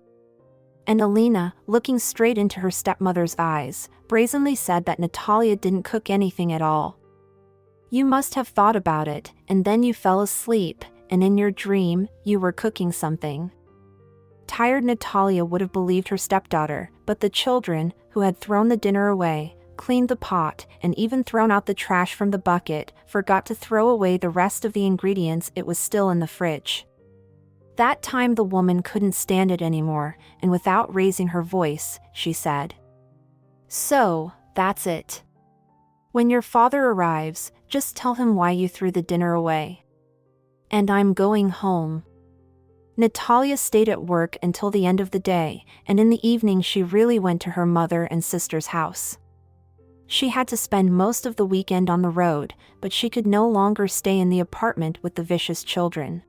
And Alina, looking straight into her stepmother's eyes, brazenly said that Natalia didn't cook anything at all. "You must have thought about it, and then you fell asleep, and in your dream, you were cooking something." Tired Natalia would have believed her stepdaughter, but the children, who had thrown the dinner away, cleaned the pot, and even thrown out the trash from the bucket, forgot to throw away the rest of the ingredients. It was still in the fridge. That time the woman couldn't stand it anymore, and without raising her voice, she said, "So, that's it. When your father arrives, just tell him why you threw the dinner away. And I'm going home." Natalia stayed at work until the end of the day, and in the evening she really went to her mother and sister's house. She had to spend most of the weekend on the road, but she could no longer stay in the apartment with the vicious children.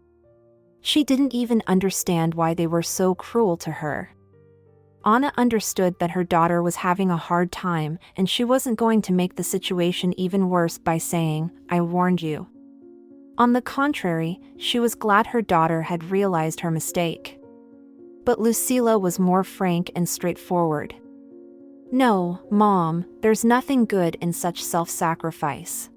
She didn't even understand why they were so cruel to her. Anna understood that her daughter was having a hard time, and she wasn't going to make the situation even worse by saying, "I warned you." On the contrary, she was glad her daughter had realized her mistake. But Lucila was more frank and straightforward. "No, Mom, there's nothing good in such self-sacrifice.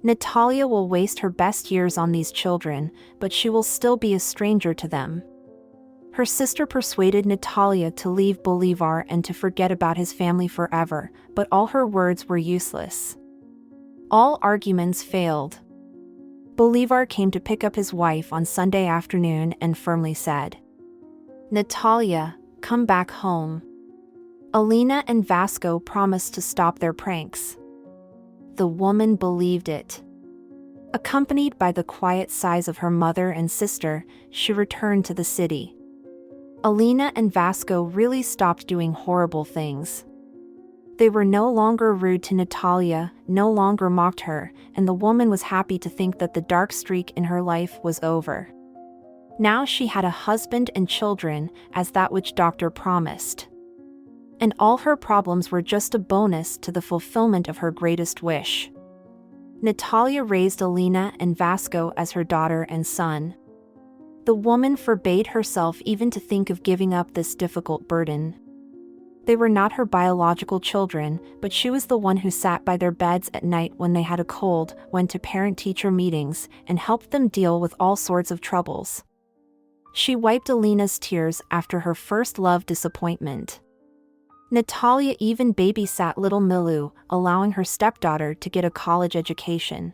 Natalia will waste her best years on these children, but she will still be a stranger to them." Her sister persuaded Natalia to leave Bolivar and to forget about his family forever, but all her words were useless. All arguments failed. Bolivar came to pick up his wife on Sunday afternoon and firmly said, "Natalia, come back home." Alina and Vasco promised to stop their pranks. The woman believed it. Accompanied by the quiet sighs of her mother and sister, she returned to the city. Alina and Vasco really stopped doing horrible things. They were no longer rude to Natalia, no longer mocked her, and the woman was happy to think that the dark streak in her life was over. Now she had a husband and children, as that which doctor promised. And all her problems were just a bonus to the fulfillment of her greatest wish. Natalia raised Alina and Vasco as her daughter and son. The woman forbade herself even to think of giving up this difficult burden. They were not her biological children, but she was the one who sat by their beds at night when they had a cold, went to parent-teacher meetings, and helped them deal with all sorts of troubles. She wiped Alina's tears after her first love disappointment. Natalia even babysat little Milu, allowing her stepdaughter to get a college education.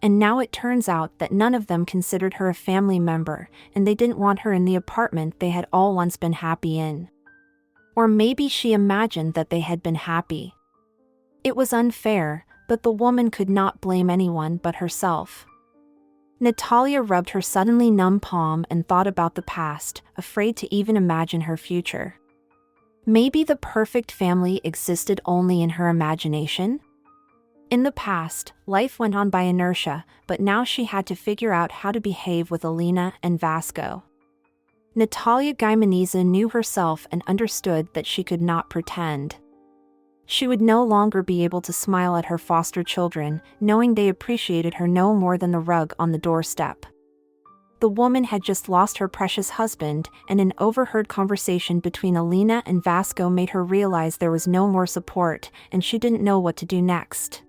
And now it turns out that none of them considered her a family member, and they didn't want her in the apartment they had all once been happy in. Or maybe she imagined that they had been happy. It was unfair, but the woman could not blame anyone but herself. Natalia rubbed her suddenly numb palm and thought about the past, afraid to even imagine her future. Maybe the perfect family existed only in her imagination? In the past, life went on by inertia, but now she had to figure out how to behave with Alina and Vasco. Natalia Gimenez knew herself and understood that she could not pretend. She would no longer be able to smile at her foster children, knowing they appreciated her no more than the rug on the doorstep. The woman had just lost her precious husband, and an overheard conversation between Alina and Vasco made her realize there was no more support, and she didn't know what to do next.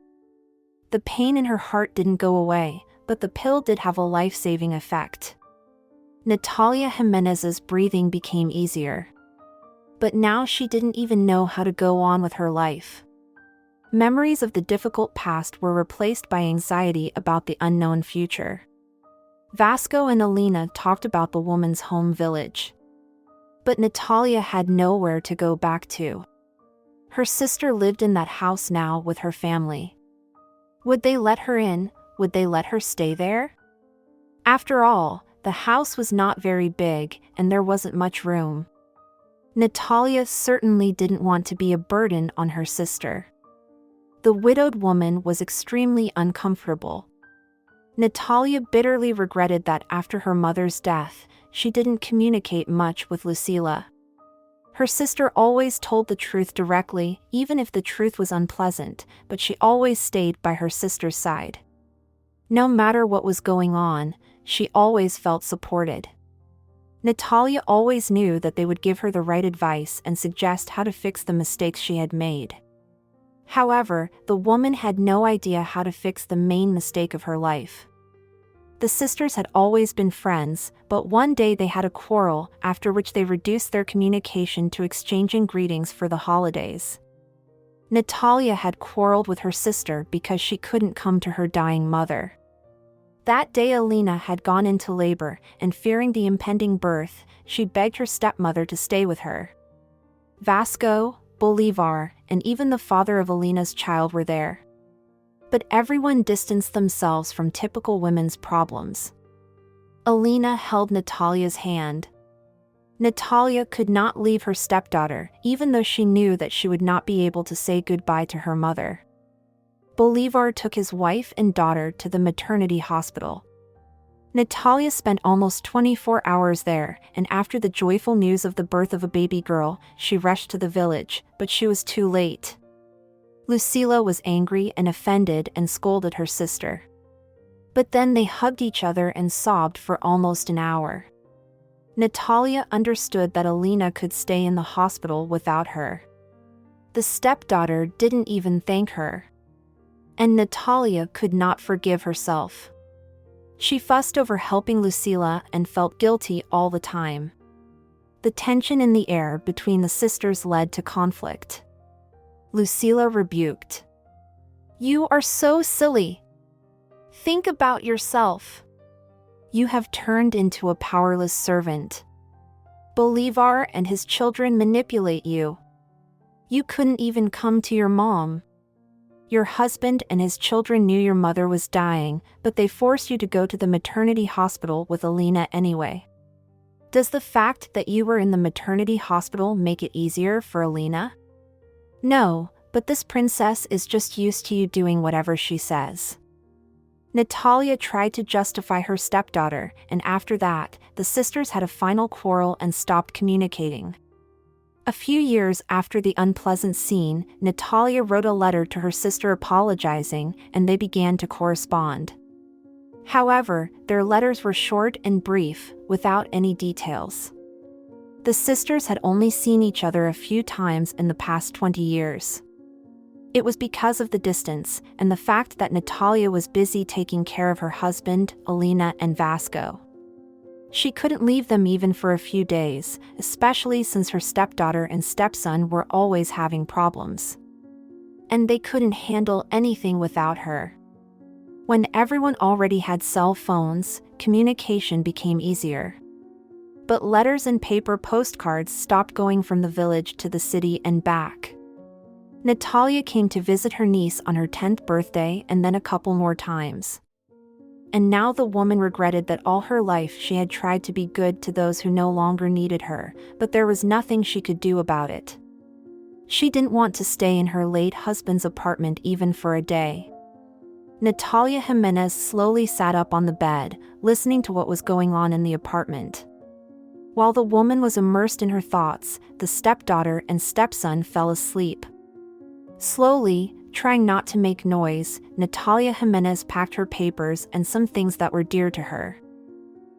The pain in her heart didn't go away, but the pill did have a life-saving effect. Natalia Gimenez's breathing became easier. But now she didn't even know how to go on with her life. Memories of the difficult past were replaced by anxiety about the unknown future. Vasco and Alina talked about the woman's home village. But Natalia had nowhere to go back to. Her sister lived in that house now with her family. Would they let her in? Would they let her stay there? After all, the house was not very big, and there wasn't much room. Natalia certainly didn't want to be a burden on her sister. The widowed woman was extremely uncomfortable. Natalia bitterly regretted that after her mother's death, she didn't communicate much with Lucila. Her sister always told the truth directly, even if the truth was unpleasant, but she always stayed by her sister's side. No matter what was going on, she always felt supported. Natalia always knew that they would give her the right advice and suggest how to fix the mistakes she had made. However, the woman had no idea how to fix the main mistake of her life. The sisters had always been friends, but one day they had a quarrel, after which they reduced their communication to exchanging greetings for the holidays. Natalia had quarreled with her sister because she couldn't come to her dying mother. That day Alina had gone into labor, and fearing the impending birth, she begged her stepmother to stay with her. Vasco, Bolivar, and even the father of Alina's child were there. But everyone distanced themselves from typical women's problems. Alina held Natalia's hand. Natalia could not leave her stepdaughter, even though she knew that she would not be able to say goodbye to her mother. Bolivar took his wife and daughter to the maternity hospital. Natalia spent almost 24 hours there, and after the joyful news of the birth of a baby girl, she rushed to the village, but she was too late. Lucila was angry and offended and scolded her sister. But then they hugged each other and sobbed for almost an hour. Natalia understood that Alina could stay in the hospital without her. The stepdaughter didn't even thank her. And Natalia could not forgive herself. She fussed over helping Lucila and felt guilty all the time. The tension in the air between the sisters led to conflict. Lucila rebuked. "You are so silly. Think about yourself. You have turned into a powerless servant. Bolivar and his children manipulate you. You couldn't even come to your mom. Your husband and his children knew your mother was dying, but they forced you to go to the maternity hospital with Alina anyway. Does the fact that you were in the maternity hospital make it easier for Alina? No, but this princess is just used to you doing whatever she says." Natalia tried to justify her stepdaughter, and after that, the sisters had a final quarrel and stopped communicating. A few years after the unpleasant scene, Natalia wrote a letter to her sister apologizing, and they began to correspond. However, their letters were short and brief, without any details. The sisters had only seen each other a few times in the past 20 years. It was because of the distance and the fact that Natalia was busy taking care of her husband, Alina and Vasco. She couldn't leave them even for a few days, especially since her stepdaughter and stepson were always having problems. And they couldn't handle anything without her. When everyone already had cell phones, communication became easier. But letters and paper postcards stopped going from the village to the city and back. Natalia came to visit her niece on her 10th birthday and then a couple more times. And now the woman regretted that all her life she had tried to be good to those who no longer needed her, but there was nothing she could do about it. She didn't want to stay in her late husband's apartment even for a day. Natalia Gimenez slowly sat up on the bed, listening to what was going on in the apartment. While the woman was immersed in her thoughts, the stepdaughter and stepson fell asleep. Slowly, trying not to make noise, Natalia Gimenez packed her papers and some things that were dear to her.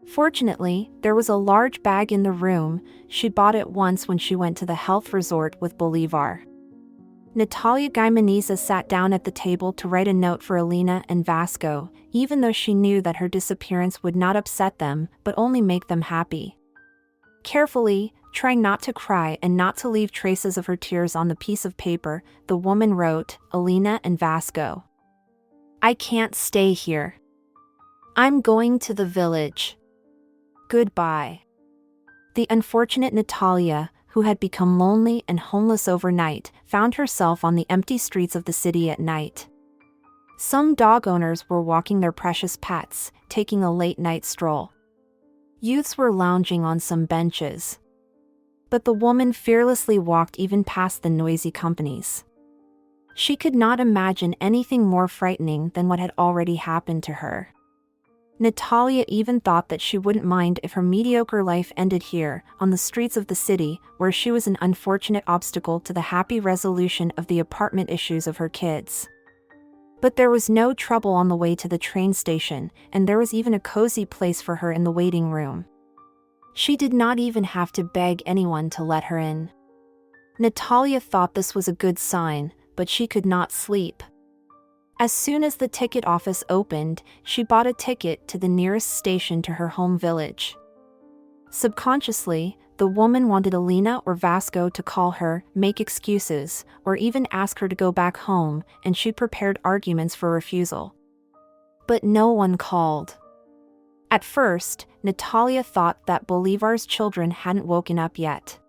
Fortunately, there was a large bag in the room. She bought it once when she went to the health resort with Bolivar. Natalia Gimenez sat down at the table to write a note for Alina and Vasco, even though she knew that her disappearance would not upset them but only make them happy. Carefully, trying not to cry and not to leave traces of her tears on the piece of paper, the woman wrote, "Alina and Vasco. I can't stay here. I'm going to the village. Goodbye." The unfortunate Natalia, who had become lonely and homeless overnight, found herself on the empty streets of the city at night. Some dog owners were walking their precious pets, taking a late-night stroll. Youths were lounging on some benches. But the woman fearlessly walked even past the noisy companies. She could not imagine anything more frightening than what had already happened to her. Natalia even thought that she wouldn't mind if her mediocre life ended here, on the streets of the city, where she was an unfortunate obstacle to the happy resolution of the apartment issues of her kids. But there was no trouble on the way to the train station, and there was even a cozy place for her in the waiting room. She did not even have to beg anyone to let her in. Natalia thought this was a good sign, but she could not sleep. As soon as the ticket office opened, she bought a ticket to the nearest station to her home village. Subconsciously, the woman wanted Alina or Vasco to call her, make excuses, or even ask her to go back home, and she prepared arguments for refusal. But no one called. At first, Natalia thought that Bolivar's children hadn't woken up yet.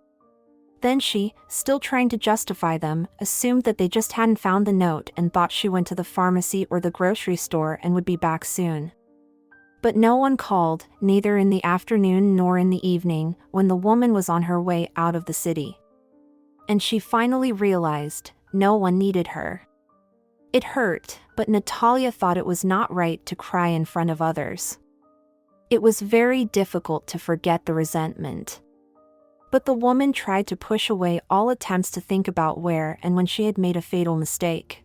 Then she, still trying to justify them, assumed that they just hadn't found the note and thought she went to the pharmacy or the grocery store and would be back soon. But no one called, neither in the afternoon nor in the evening, when the woman was on her way out of the city. And she finally realized, no one needed her. It hurt, but Natalia thought it was not right to cry in front of others. It was very difficult to forget the resentment. But the woman tried to push away all attempts to think about where and when she had made a fatal mistake.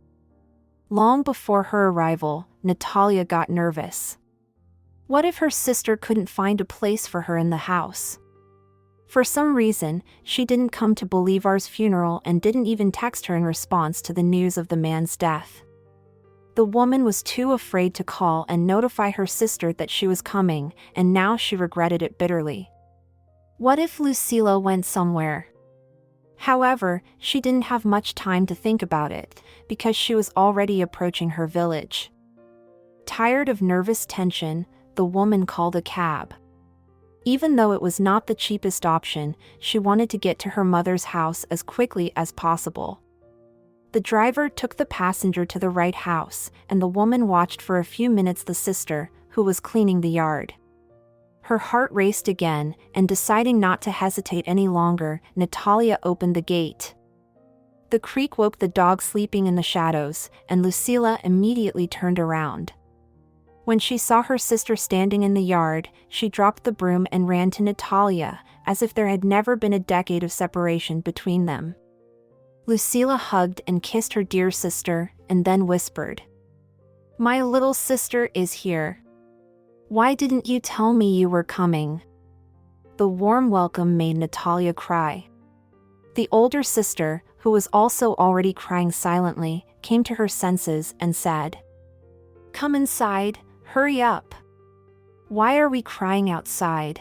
Long before her arrival, Natalia got nervous. What if her sister couldn't find a place for her in the house? For some reason, she didn't come to Bolivar's funeral and didn't even text her in response to the news of the man's death. The woman was too afraid to call and notify her sister that she was coming, and now she regretted it bitterly. What if Lucila went somewhere? However, she didn't have much time to think about it, because she was already approaching her village. Tired of nervous tension, the woman called a cab. Even though it was not the cheapest option, she wanted to get to her mother's house as quickly as possible. The driver took the passenger to the right house, and the woman watched for a few minutes the sister, who was cleaning the yard. Her heart raced again, and deciding not to hesitate any longer, Natalia opened the gate. The creak woke the dog sleeping in the shadows, and Lucila immediately turned around. When she saw her sister standing in the yard, she dropped the broom and ran to Natalia, as if there had never been a decade of separation between them. Lucila hugged and kissed her dear sister, and then whispered, "My little sister is here. Why didn't you tell me you were coming? The warm welcome made Natalia cry. The older sister, who was also already crying silently, came to her senses and said, "Come inside, hurry up. Why are we crying outside?"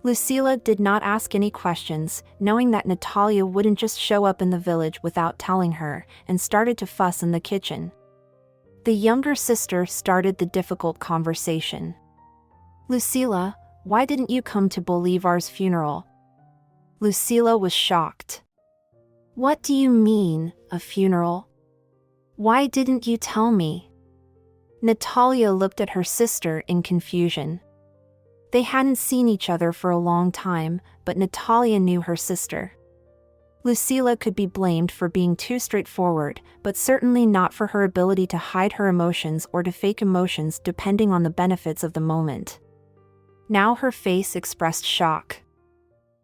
Lucila did not ask any questions, knowing that Natalia wouldn't just show up in the village without telling her, and started to fuss in the kitchen. The younger sister started the difficult conversation. "Lucila, why didn't you come to Bolivar's funeral?" Lucila was shocked. "What do you mean, a funeral? Why didn't you tell me?" Natalia looked at her sister in confusion. They hadn't seen each other for a long time, but Natalia knew her sister. Lucila could be blamed for being too straightforward, but certainly not for her ability to hide her emotions or to fake emotions depending on the benefits of the moment. Now her face expressed shock.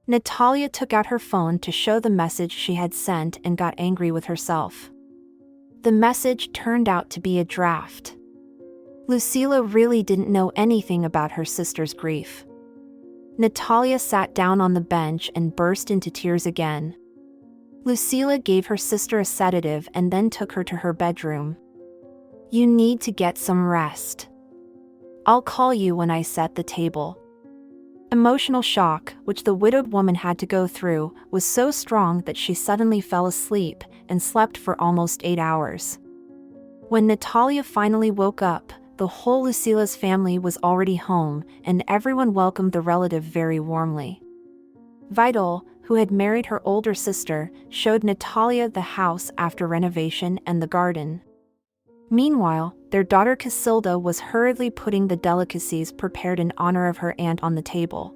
Natalia took out her phone to show the message she had sent and got angry with herself. The message turned out to be a draft. Lucila really didn't know anything about her sister's grief. Natalia sat down on the bench and burst into tears again. Lucila gave her sister a sedative and then took her to her bedroom. "You need to get some rest. I'll call you when I set the table." Emotional shock, which the widowed woman had to go through, was so strong that she suddenly fell asleep and slept for almost 8 hours. When Natalia finally woke up, the whole Lucila's family was already home, and everyone welcomed the relative very warmly. Vital, who had married her older sister, showed Natalia the house after renovation and the garden. Meanwhile, their daughter Casilda was hurriedly putting the delicacies prepared in honor of her aunt on the table.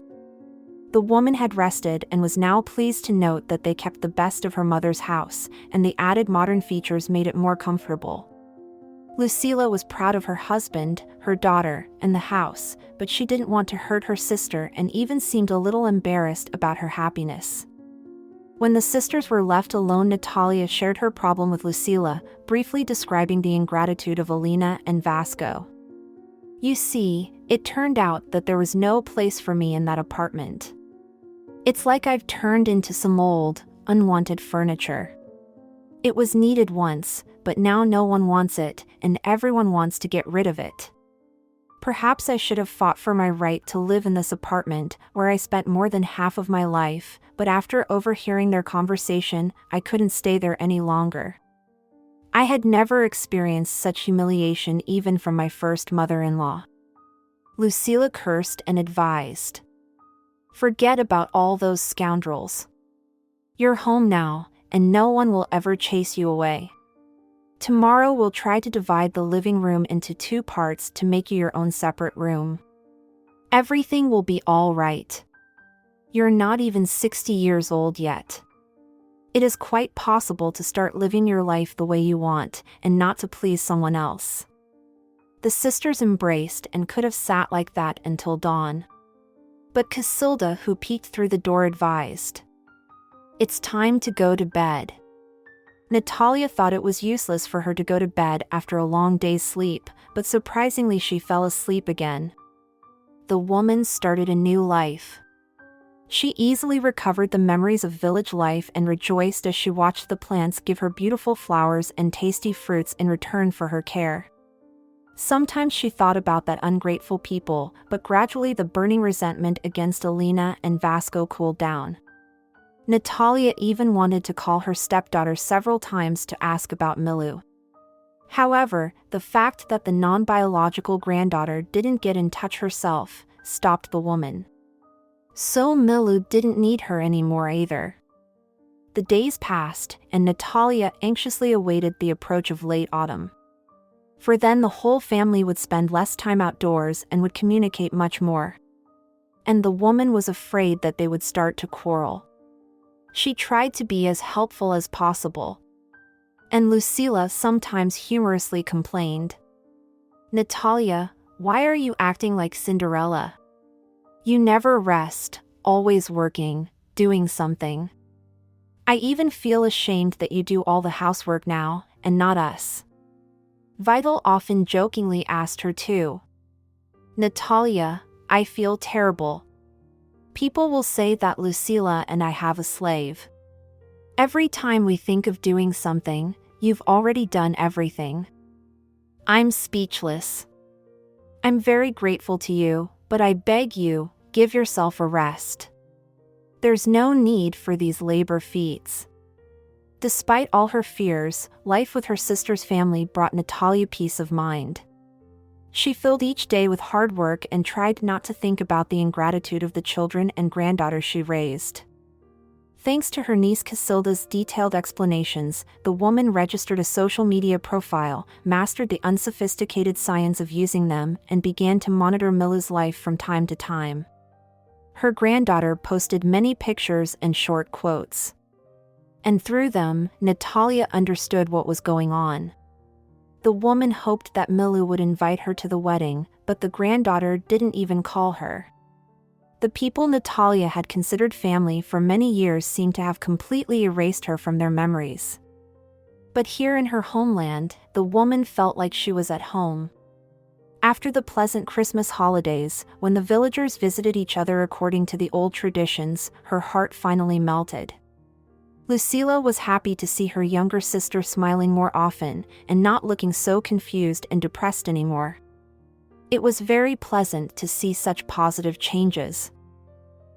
The woman had rested and was now pleased to note that they kept the best of her mother's house, and the added modern features made it more comfortable. Lucila was proud of her husband, her daughter, and the house, but she didn't want to hurt her sister and even seemed a little embarrassed about her happiness. When the sisters were left alone, Natalia shared her problem with Lucila, briefly describing the ingratitude of Alina and Vasco. "You see, it turned out that there was no place for me in that apartment. It's like I've turned into some old, unwanted furniture. It was needed once, but now no one wants it, and everyone wants to get rid of it. Perhaps I should have fought for my right to live in this apartment, where I spent more than half of my life, but after overhearing their conversation, I couldn't stay there any longer. I had never experienced such humiliation even from my first mother-in-law." Lucila cursed and advised, "Forget about all those scoundrels. You're home now, and no one will ever chase you away. Tomorrow we'll try to divide the living room into 2 parts to make you your own separate room. Everything will be all right. You're not even 60 years old yet. It is quite possible to start living your life the way you want, and not to please someone else." The sisters embraced and could have sat like that until dawn. But Casilda, who peeked through the door, advised, "It's time to go to bed." Natalia thought it was useless for her to go to bed after a long day's sleep, but surprisingly she fell asleep again. The woman started a new life. She easily recovered the memories of village life and rejoiced as she watched the plants give her beautiful flowers and tasty fruits in return for her care. Sometimes she thought about that ungrateful people, but gradually the burning resentment against Alina and Vasco cooled down. Natalia even wanted to call her stepdaughter several times to ask about Milu. However, the fact that the non-biological granddaughter didn't get in touch herself stopped the woman. So Milu didn't need her anymore either. The days passed, and Natalia anxiously awaited the approach of late autumn. For then the whole family would spend less time outdoors and would communicate much more. And the woman was afraid that they would start to quarrel. She tried to be as helpful as possible. And Lucila sometimes humorously complained, "Natalia, why are you acting like Cinderella? You never rest, always working, doing something. I even feel ashamed that you do all the housework now, and not us." Vital often jokingly asked her too. Natalia, I feel terrible. People will say that Lucila and I have a slave. Every time we think of doing something, you've already done everything. I'm speechless. I'm very grateful to you, but I beg you, give yourself a rest. There's no need for these labor feats. Despite all her fears, life with her sister's family brought Natalia peace of mind. She filled each day with hard work and tried not to think about the ingratitude of the children and granddaughters she raised. Thanks to her niece Casilda's detailed explanations, the woman registered a social media profile, mastered the unsophisticated science of using them, and began to monitor Mila's life from time to time. Her granddaughter posted many pictures and short quotes. And through them, Natalia understood what was going on. The woman hoped that Milu would invite her to the wedding, but the granddaughter didn't even call her. The people Natalia had considered family for many years seemed to have completely erased her from their memories. But here in her homeland, the woman felt like she was at home. After the pleasant Christmas holidays, when the villagers visited each other according to the old traditions, her heart finally melted. Lucila was happy to see her younger sister smiling more often and not looking so confused and depressed anymore. It was very pleasant to see such positive changes.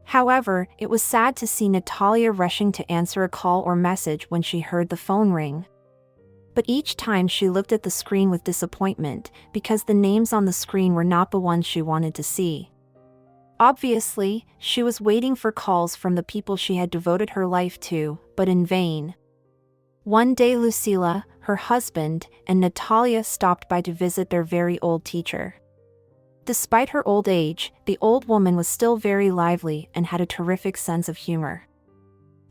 However, it was sad to see Natalia rushing to answer a call or message when she heard the phone ring. But each time she looked at the screen with disappointment because the names on the screen were not the ones she wanted to see. Obviously, she was waiting for calls from the people she had devoted her life to, but in vain. One day Lucila, her husband, and Natalia stopped by to visit their very old teacher. Despite her old age, the old woman was still very lively and had a terrific sense of humor.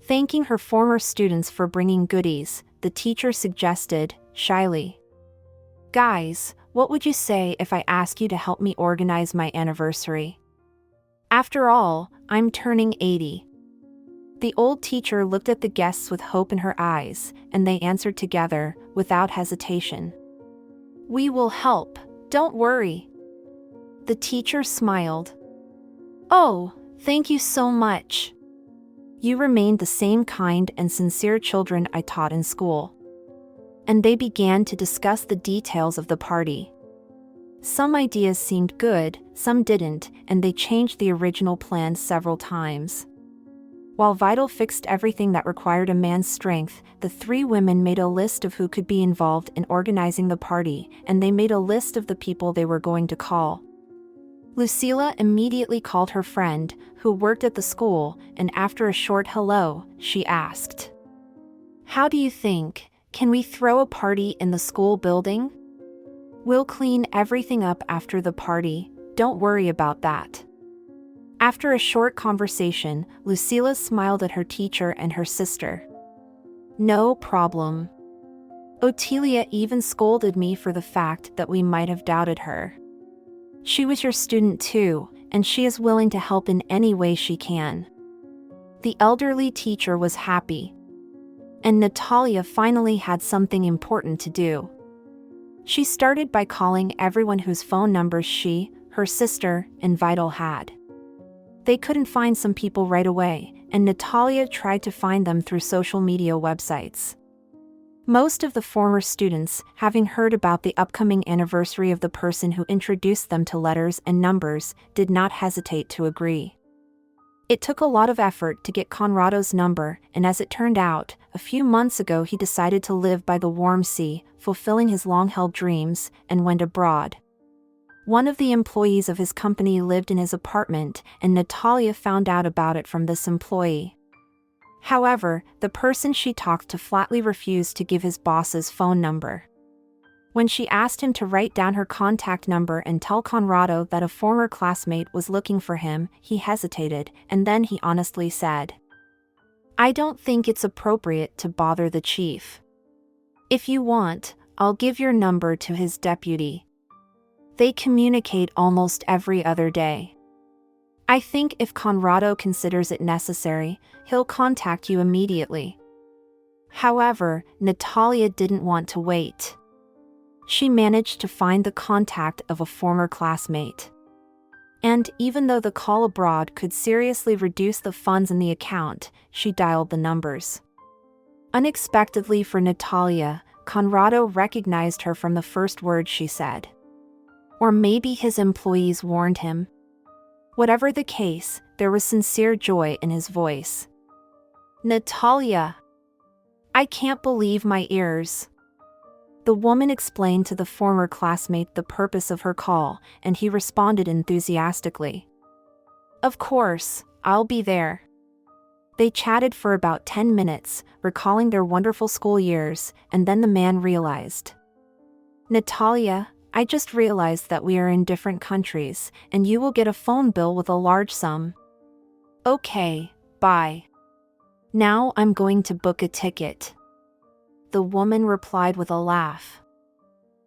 Thanking her former students for bringing goodies, the teacher suggested, shyly, "Guys, what would you say if I ask you to help me organize my anniversary? After all, I'm turning 80. The old teacher looked at the guests with hope in her eyes, and they answered together, without hesitation, "We will help, don't worry." The teacher smiled. "Oh, thank you so much. You remained the same kind and sincere children I taught in school." And they began to discuss the details of the party. Some ideas seemed good, some didn't, and they changed the original plan several times. While Vital fixed everything that required a man's strength, the three women made a list of who could be involved in organizing the party, and they made a list of the people they were going to call. Lucila immediately called her friend, who worked at the school, and after a short hello, she asked, "How do you think, can we throw a party in the school building? We'll clean everything up after the party, don't worry about that." After a short conversation, Lucila smiled at her teacher and her sister. "No problem." Otilia even scolded me for the fact that we might have doubted her. "She was your student too, and she is willing to help in any way she can." The elderly teacher was happy. And Natalia finally had something important to do. She started by calling everyone whose phone numbers she, her sister, and Vital had. They couldn't find some people right away, and Natalia tried to find them through social media websites. Most of the former students, having heard about the upcoming anniversary of the person who introduced them to letters and numbers, did not hesitate to agree. It took a lot of effort to get Conrado's number, and as it turned out, a few months ago he decided to live by the warm sea, fulfilling his long-held dreams, and went abroad. One of the employees of his company lived in his apartment, and Natalia found out about it from this employee. However, the person she talked to flatly refused to give his boss's phone number. When she asked him to write down her contact number and tell Conrado that a former classmate was looking for him, he hesitated, and then he honestly said, "I don't think it's appropriate to bother the chief. If you want, I'll give your number to his deputy. They communicate almost every other day. I think if Conrado considers it necessary, he'll contact you immediately." However, Natalia didn't want to wait. She managed to find the contact of a former classmate. And even though the call abroad could seriously reduce the funds in the account, she dialed the numbers. Unexpectedly for Natalia, Conrado recognized her from the first word she said. Or maybe his employees warned him. Whatever the case, there was sincere joy in his voice. "Natalia! I can't believe my ears." The woman explained to the former classmate the purpose of her call, and he responded enthusiastically. "Of course, I'll be there." They chatted for about 10 minutes, recalling their wonderful school years, and then the man realized. "Natalia, I just realized that we are in different countries, and you will get a phone bill with a large sum." "Okay, bye. Now I'm going to book a ticket." The woman replied with a laugh.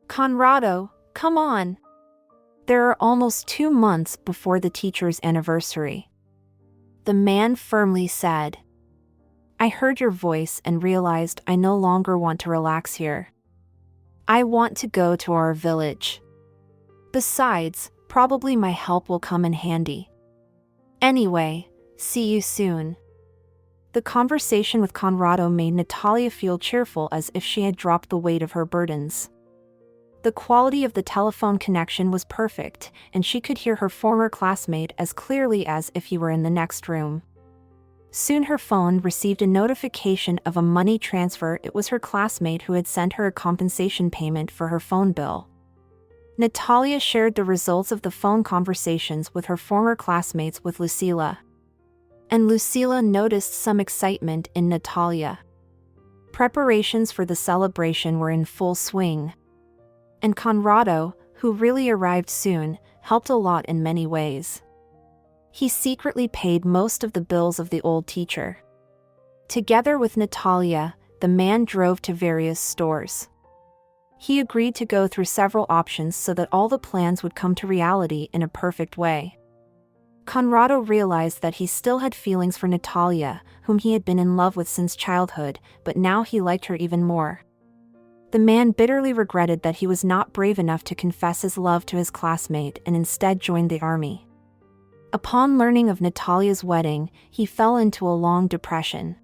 "Conrado, come on. There are almost 2 months before the teacher's anniversary." The man firmly said, "I heard your voice and realized I no longer want to relax here. I want to go to our village. Besides, probably my help will come in handy. Anyway, see you soon." The conversation with Conrado made Natalia feel cheerful, as if she had dropped the weight of her burdens. The quality of the telephone connection was perfect, and she could hear her former classmate as clearly as if he were in the next room. Soon her phone received a notification of a money transfer. It was her classmate who had sent her a compensation payment for her phone bill. Natalia shared the results of the phone conversations with her former classmates with Lucila. And Lucila noticed some excitement in Natalia. Preparations for the celebration were in full swing. And Conrado, who really arrived soon, helped a lot in many ways. He secretly paid most of the bills of the old teacher. Together with Natalia, the man drove to various stores. He agreed to go through several options so that all the plans would come to reality in a perfect way. Conrado realized that he still had feelings for Natalia, whom he had been in love with since childhood, but now he liked her even more. The man bitterly regretted that he was not brave enough to confess his love to his classmate and instead joined the army. Upon learning of Natalia's wedding, he fell into a long depression.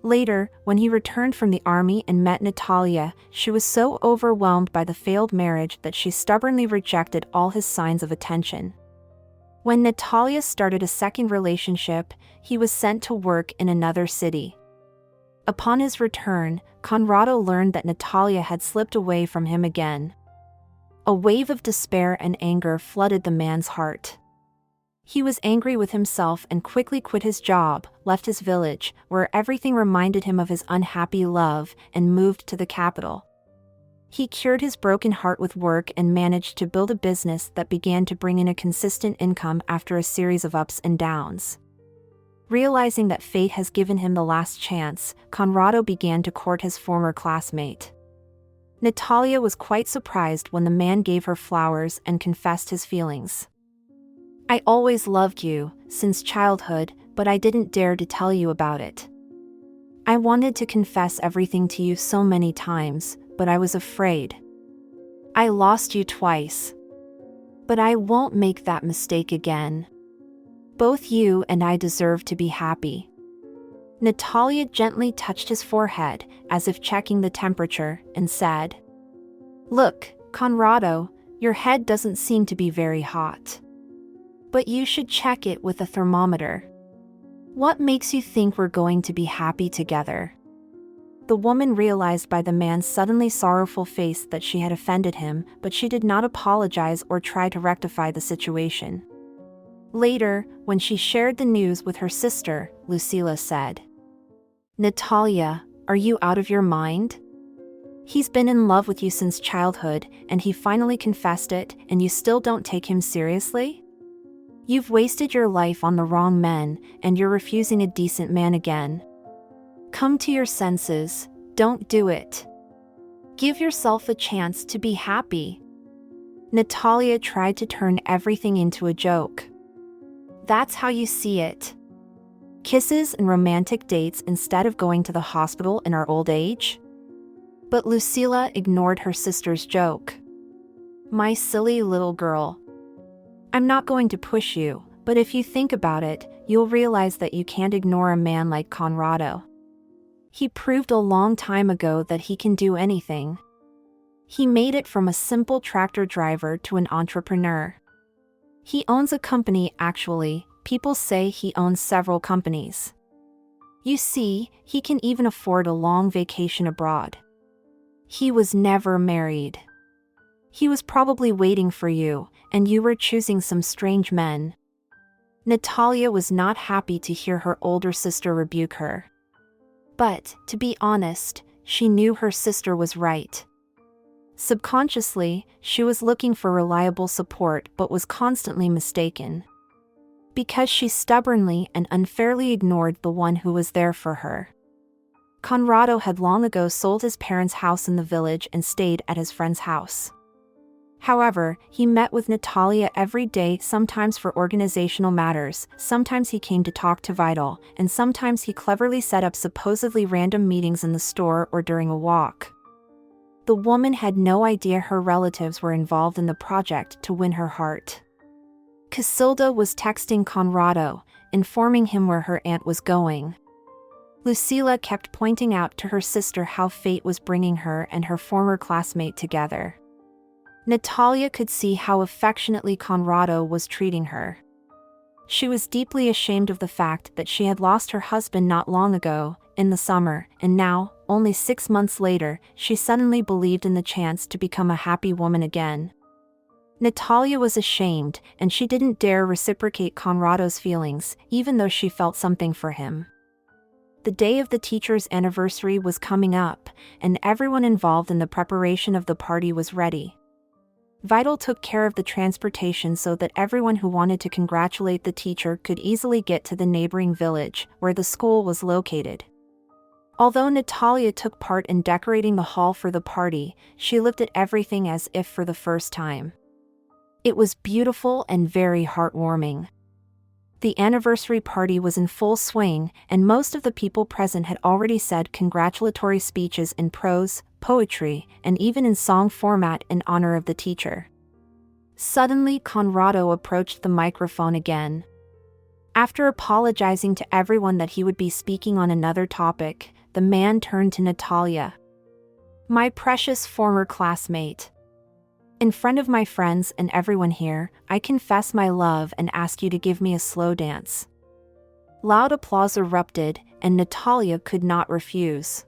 Later, when he returned from the army and met Natalia, she was so overwhelmed by the failed marriage that she stubbornly rejected all his signs of attention. When Natalia started a second relationship, he was sent to work in another city. Upon his return, Conrado learned that Natalia had slipped away from him again. A wave of despair and anger flooded the man's heart. He was angry with himself and quickly quit his job, left his village, where everything reminded him of his unhappy love, and moved to the capital. He cured his broken heart with work and managed to build a business that began to bring in a consistent income after a series of ups and downs. Realizing that fate has given him the last chance, Conrado began to court his former classmate. Natalia was quite surprised when the man gave her flowers and confessed his feelings. "I always loved you, since childhood, but I didn't dare to tell you about it. I wanted to confess everything to you so many times, but I was afraid. I lost you twice. But I won't make that mistake again. Both you and I deserve to be happy." Natalia gently touched his forehead, as if checking the temperature, and said, "Look, Conrado, your head doesn't seem to be very hot. But you should check it with a thermometer. What makes you think we're going to be happy together?" The woman realized by the man's suddenly sorrowful face that she had offended him, but she did not apologize or try to rectify the situation. Later, when she shared the news with her sister, Lucila said, "Natalia, are you out of your mind? He's been in love with you since childhood, and he finally confessed it, and you still don't take him seriously? You've wasted your life on the wrong men, and you're refusing a decent man again. Come to your senses, don't do it. Give yourself a chance to be happy." Natalia tried to turn everything into a joke. "That's how you see it? Kisses and romantic dates instead of going to the hospital in our old age?" But Lucila ignored her sister's joke. "My silly little girl. I'm not going to push you, but if you think about it, you'll realize that you can't ignore a man like Conrado. He proved a long time ago that he can do anything. He made it from a simple tractor driver to an entrepreneur. He owns a company. Actually, people say he owns several companies. You see, he can even afford a long vacation abroad. He was never married. He was probably waiting for you, and you were choosing some strange men. Natalia was not happy to hear her older sister rebuke her. But, to be honest, she knew her sister was right. Subconsciously, she was looking for reliable support but was constantly mistaken. Because she stubbornly and unfairly ignored the one who was there for her. Conrado had long ago sold his parents' house in the village and stayed at his friend's house. However, he met with Natalia every day, sometimes for organizational matters, sometimes he came to talk to Vital, and sometimes he cleverly set up supposedly random meetings in the store or during a walk. The woman had no idea her relatives were involved in the project to win her heart. Casilda was texting Conrado, informing him where her aunt was going. Lucila kept pointing out to her sister how fate was bringing her and her former classmate together. Natalia could see how affectionately Conrado was treating her. She was deeply ashamed of the fact that she had lost her husband not long ago, in the summer, and now, only 6 months later, she suddenly believed in the chance to become a happy woman again. Natalia was ashamed, and she didn't dare reciprocate Conrado's feelings, even though she felt something for him. The day of the teacher's anniversary was coming up, and everyone involved in the preparation of the party was ready. Vital took care of the transportation so that everyone who wanted to congratulate the teacher could easily get to the neighboring village, where the school was located. Although Natalia took part in decorating the hall for the party, she looked at everything as if for the first time. It was beautiful and very heartwarming. The anniversary party was in full swing, and most of the people present had already said congratulatory speeches in prose, poetry, and even in song format in honor of the teacher. Suddenly, Conrado approached the microphone again. After apologizing to everyone that he would be speaking on another topic, the man turned to Natalia. "My precious former classmate. In front of my friends and everyone here, I confess my love and ask you to give me a slow dance." Loud applause erupted, and Natalia could not refuse.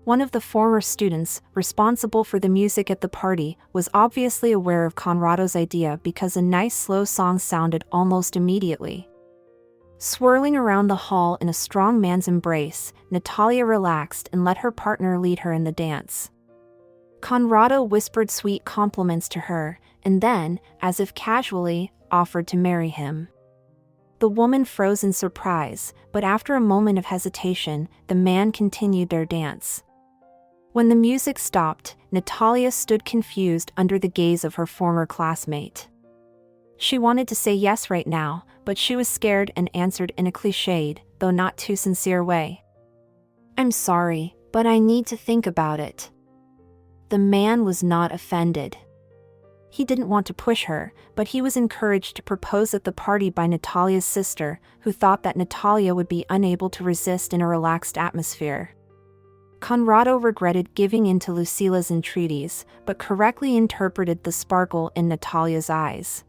One of the former students, responsible for the music at the party, was obviously aware of Conrado's idea because a nice slow song sounded almost immediately. Swirling around the hall in a strong man's embrace, Natalia relaxed and let her partner lead her in the dance. Conrado whispered sweet compliments to her, and then, as if casually, offered to marry him. The woman froze in surprise, but after a moment of hesitation, the man continued their dance. When the music stopped, Natalia stood confused under the gaze of her former classmate. She wanted to say yes right now, but she was scared and answered in a cliched, though not too sincere way. "I'm sorry, but I need to think about it." The man was not offended. He didn't want to push her, but he was encouraged to propose at the party by Natalia's sister, who thought that Natalia would be unable to resist in a relaxed atmosphere. Conrado regretted giving in to Lucila's entreaties, but correctly interpreted the sparkle in Natalia's eyes.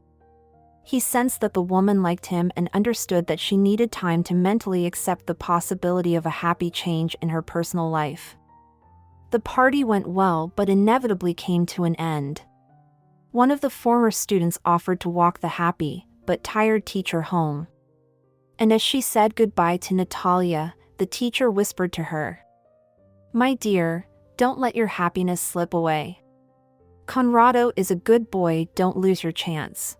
He sensed that the woman liked him and understood that she needed time to mentally accept the possibility of a happy change in her personal life. The party went well but inevitably came to an end. One of the former students offered to walk the happy, but tired teacher home. And as she said goodbye to Natalia, the teacher whispered to her, "My dear, don't let your happiness slip away. Conrado is a good boy, don't lose your chance."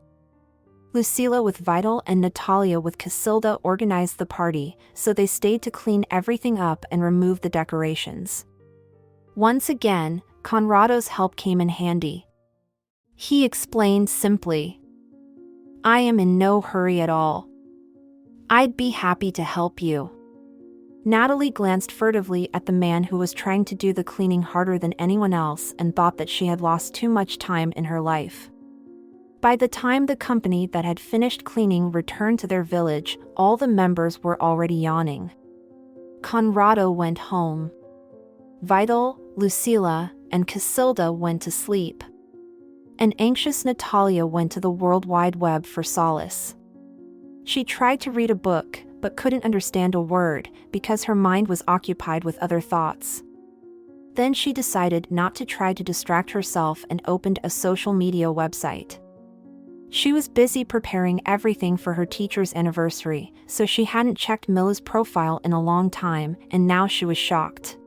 Lucila with Vital and Natalia with Casilda organized the party, so they stayed to clean everything up and remove the decorations. Once again, Conrado's help came in handy. He explained simply, "I am in no hurry at all. I'd be happy to help you." Natalie glanced furtively at the man who was trying to do the cleaning harder than anyone else and thought that she had lost too much time in her life. By the time the company that had finished cleaning returned to their village, all the members were already yawning. Conrado went home. Vital, Lucila, and Casilda went to sleep. An anxious Natalia went to the World Wide Web for solace. She tried to read a book, but couldn't understand a word because her mind was occupied with other thoughts. Then she decided not to try to distract herself and opened a social media website. She was busy preparing everything for her teacher's anniversary, so she hadn't checked Mila's profile in a long time, and now she was shocked.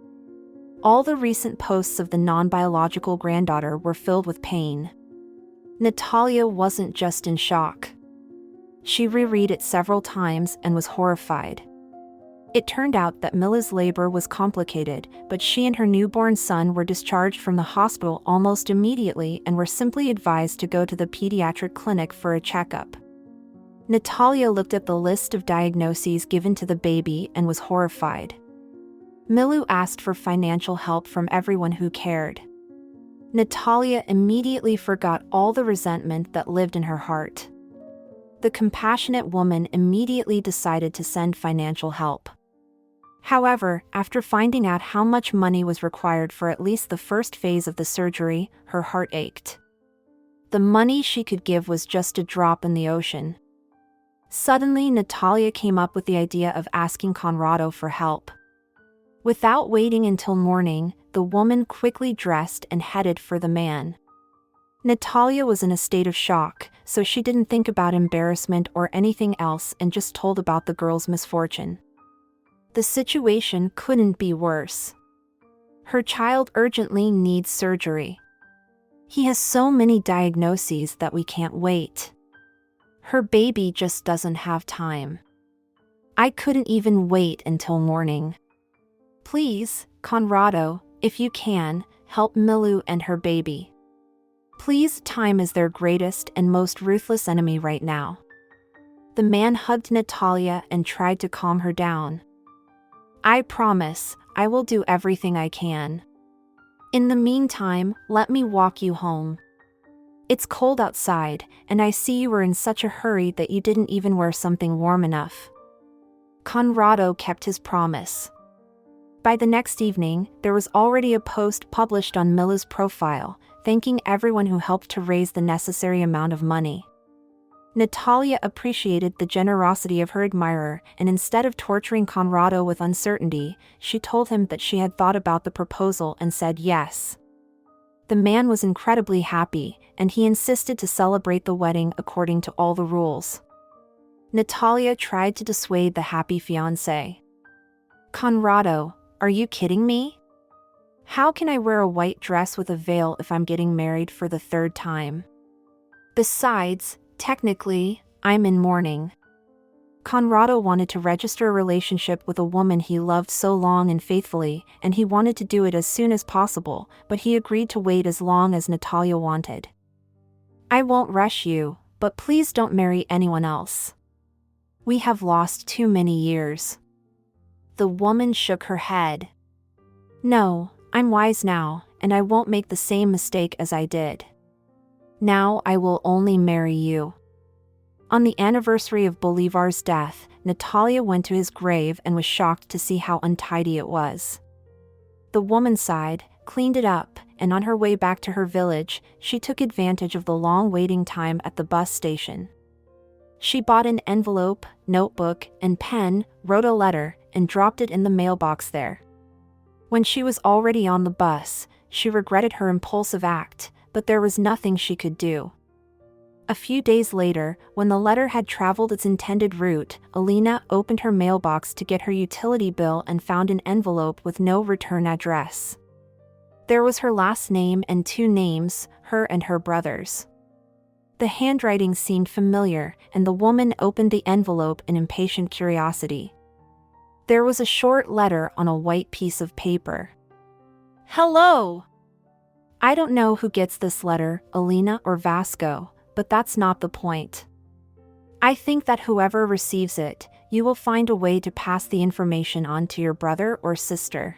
All the recent posts of the non-biological granddaughter were filled with pain. Natalia wasn't just in shock. She reread it several times and was horrified. It turned out that Mila's labor was complicated, but she and her newborn son were discharged from the hospital almost immediately and were simply advised to go to the pediatric clinic for a checkup. Natalia looked at the list of diagnoses given to the baby and was horrified. Milu asked for financial help from everyone who cared. Natalia immediately forgot all the resentment that lived in her heart. The compassionate woman immediately decided to send financial help. However, after finding out how much money was required for at least the first phase of the surgery, her heart ached. The money she could give was just a drop in the ocean. Suddenly, Natalia came up with the idea of asking Conrado for help. Without waiting until morning, the woman quickly dressed and headed for the man. Natalia was in a state of shock, so she didn't think about embarrassment or anything else and just told about the girl's misfortune. The situation couldn't be worse. Her child urgently needs surgery. He has so many diagnoses that we can't wait. Her baby just doesn't have time. I couldn't even wait until morning. Please, Conrado, if you can, help Milu and her baby. Please, time is their greatest and most ruthless enemy right now. The man hugged Natalia and tried to calm her down. I promise, I will do everything I can. In the meantime, let me walk you home. It's cold outside, and I see you were in such a hurry that you didn't even wear something warm enough. Conrado kept his promise. By the next evening, there was already a post published on Mila's profile, thanking everyone who helped to raise the necessary amount of money. Natalia appreciated the generosity of her admirer, and instead of torturing Conrado with uncertainty, she told him that she had thought about the proposal and said yes. The man was incredibly happy, and he insisted to celebrate the wedding according to all the rules. Natalia tried to dissuade the happy fiancé. Conrado, are you kidding me? How can I wear a white dress with a veil if I'm getting married for the third time? Besides, technically, I'm in mourning. Conrado wanted to register a relationship with a woman he loved so long and faithfully, and he wanted to do it as soon as possible, but he agreed to wait as long as Natalia wanted. I won't rush you, but please don't marry anyone else. We have lost too many years. The woman shook her head. No, I'm wise now, and I won't make the same mistake as I did. Now I will only marry you. On the anniversary of Bolivar's death, Natalia went to his grave and was shocked to see how untidy it was. The woman sighed, cleaned it up, and on her way back to her village, she took advantage of the long waiting time at the bus station. She bought an envelope, notebook, and pen, wrote a letter, and dropped it in the mailbox there. When she was already on the bus, she regretted her impulsive act, but there was nothing she could do. A few days later, when the letter had traveled its intended route, Alina opened her mailbox to get her utility bill and found an envelope with no return address. There was her last name and two names, her and her brother's. The handwriting seemed familiar, and the woman opened the envelope in impatient curiosity. There was a short letter on a white piece of paper. Hello! I don't know who gets this letter, Alina or Vasco, but that's not the point. I think that whoever receives it, you will find a way to pass the information on to your brother or sister.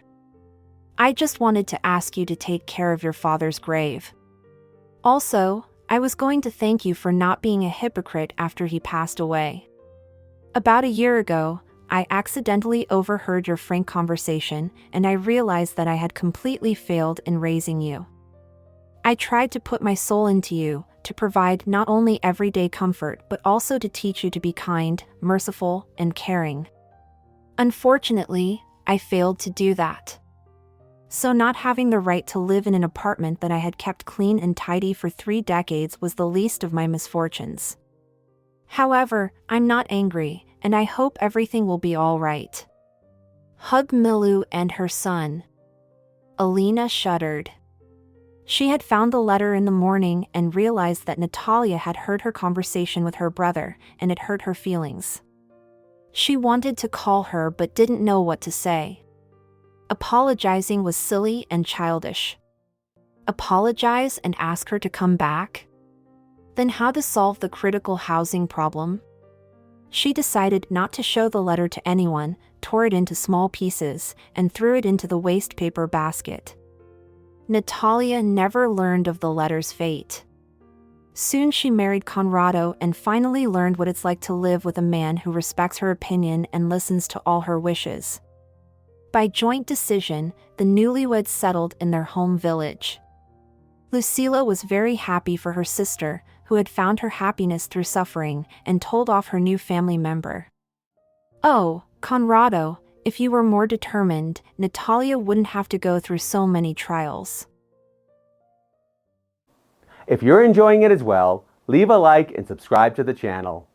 I just wanted to ask you to take care of your father's grave. Also, I was going to thank you for not being a hypocrite after he passed away. About a year ago, I accidentally overheard your frank conversation, and I realized that I had completely failed in raising you. I tried to put my soul into you, to provide not only everyday comfort but also to teach you to be kind, merciful, and caring. Unfortunately, I failed to do that. So not having the right to live in an apartment that I had kept clean and tidy for 3 decades was the least of my misfortunes. However, I'm not angry, and I hope everything will be all right. Hug Milu and her son. Alina shuddered. She had found the letter in the morning and realized that Natalia had heard her conversation with her brother, and it hurt her feelings. She wanted to call her but didn't know what to say. Apologizing was silly and childish. Apologize and ask her to come back? Then how to solve the critical housing problem? She decided not to show the letter to anyone, tore it into small pieces, and threw it into the waste paper basket. Natalia never learned of the letter's fate. Soon she married Conrado and finally learned what it's like to live with a man who respects her opinion and listens to all her wishes. By joint decision, the newlyweds settled in their home village. Lucila was very happy for her sister, who had found her happiness through suffering, and told off her new family member. "Oh, Conrado, if you were more determined, Natalia wouldn't have to go through so many trials." If you're enjoying it as well, leave a like and subscribe to the channel.